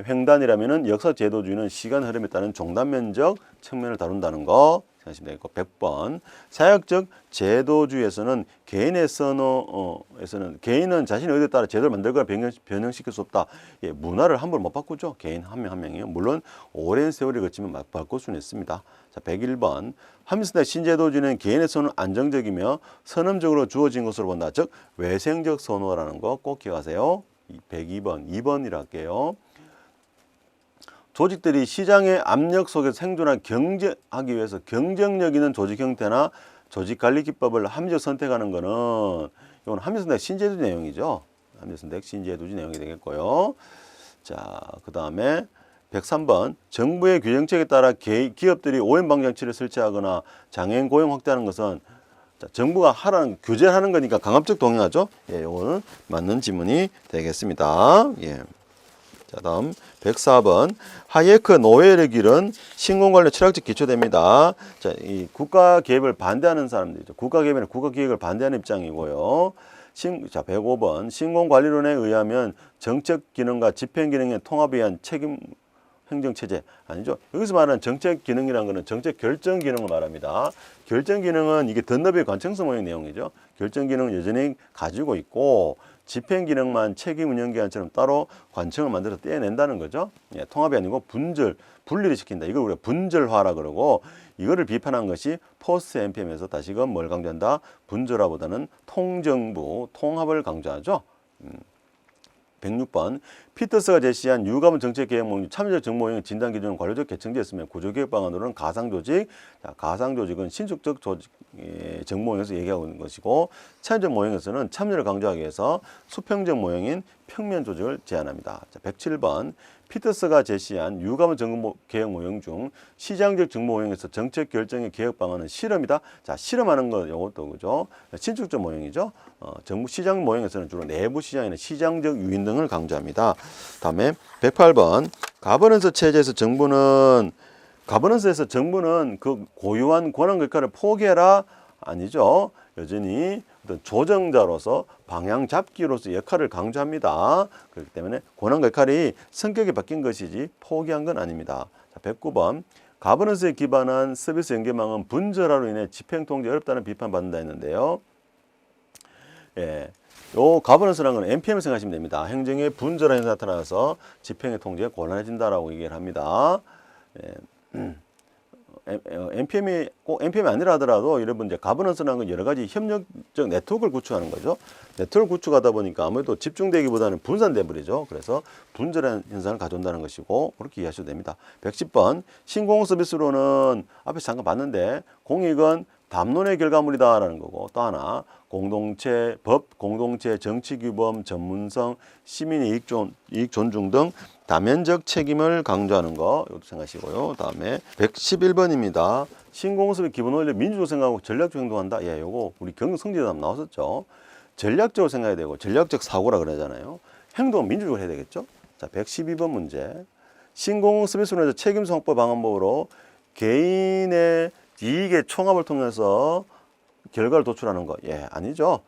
횡단이라면은 역사제도주의는 시간 흐름에 따른 종단면적 측면을 다룬다는 거 생각하시면 되겠고. 100번. 사역적 제도주의에서는 개인의 선호에서는 개인은 자신의 의도에 따라 제도를 만들거나 변형시킬 수 없다. 예, 문화를 함부로 못 바꾸죠. 개인 한 명 한 명이요. 물론 오랜 세월이 거치면 바꿀 수는 있습니다. 자, 101번. 합리선대 신제도주의는 개인의 선호는 안정적이며 선험적으로 주어진 것으로 본다. 즉 외생적 선호라는 거 꼭 기억하세요. 102번. 2번이라 할게요. 조직들이 시장의 압력 속에서 생존하기 경쟁하기 위해서 경쟁력 있는 조직 형태나 조직 관리 기법을 합리적 선택하는 것은 이건 합리선택 신제도주의 내용이죠. 합리선택 신제도주의 내용이 되겠고요. 자, 그 다음에 103번. 정부의 규정책에 따라 기업들이 오염방장치를 설치하거나 장애인 고용 확대하는 것은 자, 정부가 규제하는 거니까 강압적 동의하죠. 예, 이거는 맞는 지문이 되겠습니다. 예. 자, 다음 104번. 하이에크 노예의 길은 신공관리 철학적 기초됩니다. 자, 이 국가 개입을 반대하는 사람들이죠. 국가 개입이나 국가 기획을 반대하는 입장이고요. 자, 105번. 신공관리론에 의하면 정책 기능과 집행 기능의 통합에 의한 책임 행정 체제 아니죠. 여기서 말하는 정책 기능이라는 것은 정책 결정 기능을 말합니다. 결정 기능은 이게 던너비의 관청성 모형 내용이죠. 결정 기능은 여전히 가지고 있고 집행 기능만 책임 운영 기관처럼 따로 관청을 만들어서 떼어낸다는 거죠. 예, 통합이 아니고 분리를 시킨다. 이걸 우리가 분절화라 그러고 이거를 비판한 것이 포스트 NPM에서 다시금 뭘 강조한다? 분절화보다는 통정부, 통합을 강조하죠. 106번. 피터스가 제시한 유가문 정책개혁 모형 참여적 정모형 진단 기준은 관료적 개청제였으면 구조개혁 방안으로는 가상조직. 자, 가상조직은 신축적 조직 정모형에서 얘기하고 있는 것이고 참여적 모형에서는 참여를 강조하기 위해서 수평적 모형인 평면 조직을 제안합니다. 자, 107번. 피터스가 제시한 유가문 정개혁 모형 중 시장적 정모 모형에서 정책 결정의 개혁 방안은 실험이다. 자, 실험하는 거 이것도 그죠? 신축적 모형이죠. 정부 시장 모형에서는 주로 내부 시장이나 시장적 유인 등을 강조합니다. 다음에 108번. 가버넌스 체제에서 가버넌스에서 정부는 그 고유한 권한 역할을 포기해라 아니죠. 여전히 어떤 조정자로서 방향 잡기로서 역할을 강조합니다. 그렇기 때문에 권한과 역할이 성격이 바뀐 것이지 포기한 건 아닙니다. 자, 109번. 가버넌스에 기반한 서비스 연계망은 분절화로 인해 집행 통제 어렵다는 비판받는다 했는데요. 예. 요 가버넌스라는 건 NPM을 생각하시면 됩니다. 행정의 분절화 현상이 나타나서 집행의 통제가 곤란해진다라고 얘기를 합니다. 예. NPM이 꼭 NPM이 아니라 하더라도 여러분 이제 가버넌스라는 건 여러 가지 협력적 네트워크를 구축하는 거죠. 네트워크를 구축하다 보니까 아무래도 집중되기보다는 분산돼 버리죠. 그래서 분절한 현상을 가져온다는 것이고 그렇게 이해하셔도 됩니다. 110번 신공공 서비스로는 앞에서 잠깐 봤는데 공익은 담론의 결과물이다라는 거고 또 하나 공동체 법, 공동체 정치 규범, 전문성, 시민의 이익 존중 등 다면적 책임을 강조하는 거 이것도 생각하시고요. 다음에 111번입니다. 신공습의 기본 원리 민주적 생각하고 전략적 행동한다. 예, 요거 우리 경영 성질담 나왔었죠. 전략적으로 생각해야 되고 전략적 사고라 그러잖아요. 행동은 민주적으로 해야 되겠죠. 자, 112번 문제. 신공공 서비스론에서 책임성 확보 방안법으로 개인의 이익의 총합을 통해서 결과를 도출하는 거. 예, 아니죠.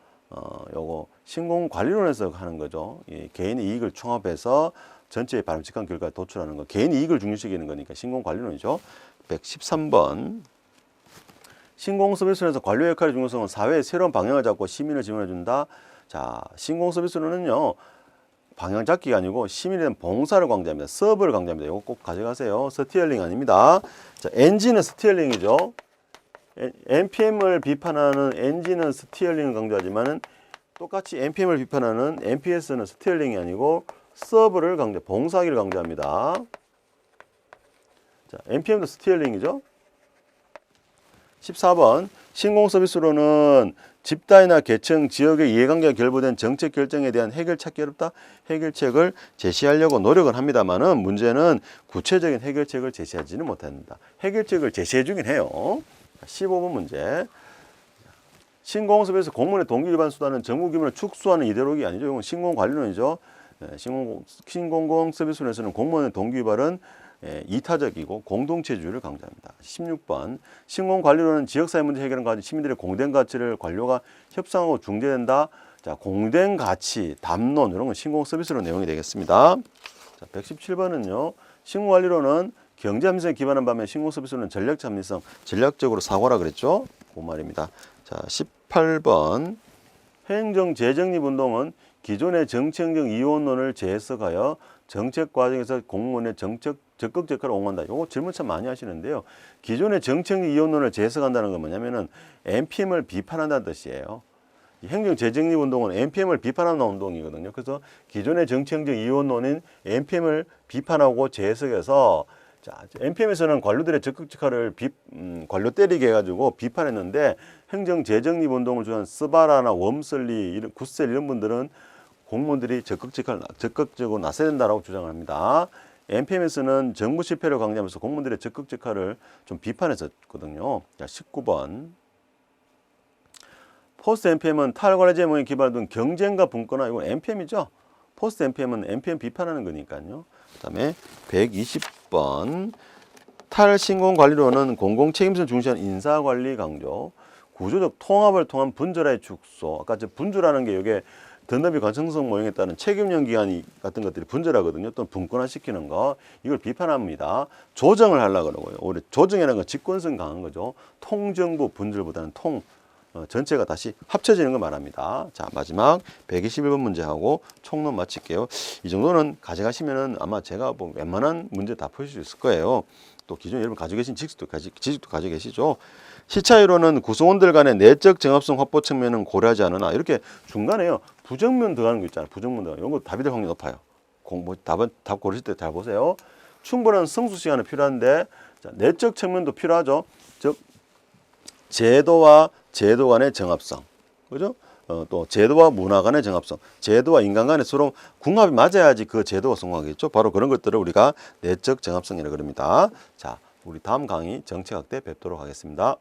요거 신공관리론에서 하는 거죠. 이 개인의 이익을 총합해서 전체의 바람직한 결과를 도출하는 거. 개인 이익을 중요시하는 거니까 신공관리론이죠. 113번. 신공서비스론에서 관료 역할의 중요성은 사회의 새로운 방향을 잡고 시민을 지원해 준다. 자, 신공서비스론은요. 방향 잡기가 아니고 시민에 대한 봉사를 강조합니다. 서브를 강조합니다. 이거 꼭 가져가세요. 스티어링 아닙니다. 자, 엔진은 스티어링이죠. NPM을 비판하는 엔진은 스티어링을 강조하지만 똑같이 NPM을 비판하는 NPS는 스티어링이 아니고 서브를 봉사하기를 강조합니다. 자, NPM도 스티어링이죠. 14번 신공서비스로는 집단이나 계층, 지역의 이해관계가 결부된 정책 결정에 대한 해결책이 어렵다. 해결책을 제시하려고 노력은 합니다만은 문제는 구체적인 해결책을 제시하지는 못합니다. 해결책을 제시해 주긴 해요. 15번 문제. 신공서비스 공무원의 동기 위반 수단은 정부 규모를 축소하는 이데올로기 아니죠. 이건 신공관리론이죠. 신공공 서비스론에서는 공무원의 동기 위반은 이타적이고 공동체주의를 강조합니다. 16번 신공관리론은 지역사회 문제 해결을 가진 시민들의 공된 가치를 관료가 협상하고 중재된다. 자, 공된 가치, 담론 이런 건 신공서비스론 내용이 되겠습니다. 자, 117번은요. 신공관리론은 경제 합리성에 기반한 반면 신공서비스론은 전략적 합리성, 전략적으로 사고라 그랬죠. 그 말입니다. 자, 18번 행정 재정립 운동은 기존의 정책적 이원론을 재해석하여 정책 과정에서 공무원의 적극 역할을 옹호한다. 이거 질문 참 많이 하시는데요. 기존의 정책 이원론을 재해석한다는 건 뭐냐면은 NPM을 비판한다는 뜻이에요. 행정 재정립 운동은 NPM을 비판하는 운동이거든요. 그래서 기존의 정책적 이원론인 NPM을 비판하고 재해석해서 자, NPM에서는 관료들의 적극 역할을 관료 때리게 해가지고 비판했는데 행정 재정립 운동을 주한 스바라나 웜슬리, 굿셀 이런 분들은 공무원들이 적극적으로 나서야 된다라고 주장을 합니다. NPM에서는 정부 실패를 강조하면서 공무원들의 적극 역할을 좀 비판했었거든요. 자, 19번. 포스트 NPM은 탈관리제 모형에 기반한 경쟁과 분권화, 이건 NPM이죠. 포스트 NPM은 NPM 비판하는 거니까요. 그 다음에 120번. 탈신공관리론은 공공책임성을 중시한 인사관리 강조, 구조적 통합을 통한 분절화의 축소. 아까 분절하는 게 이게 던너비 관청성 모형에 따른 책임형 기관 같은 것들이 분절하거든요. 또 분권화시키는 거 이걸 비판합니다. 조정을 하려고 그러고요. 오히려 조정이라는 건 직권성 강한 거죠. 통정부 분절보다는 전체가 다시 합쳐지는 걸 말합니다. 자, 마지막 121번 문제하고 총론 마칠게요. 이 정도는 가져가시면은 아마 제가 뭐 웬만한 문제 다 푸실 수 있을 거예요. 또 기존 여러분 가지고 계신 지식도 가지고 계시죠. 시차이론은 구성원들 간의 내적 정합성 확보 측면은 고려하지 않으나 이렇게 중간에요. 부정면 들어가는 거 있잖아요. 부정면 들어가는 거. 이런 거 답이 될 확률이 높아요. 답 고르실 때 잘 보세요. 충분한 성수 시간은 필요한데 자, 내적 측면도 필요하죠. 즉 제도와 제도 간의 정합성. 그죠? 또 제도와 문화 간의 정합성, 제도와 인간 간의 서로 궁합이 맞아야지 그 제도가 성공하겠죠. 바로 그런 것들을 우리가 내적 정합성이라고 그럽니다. 자, 우리 다음 강의 정책학대 뵙도록 하겠습니다.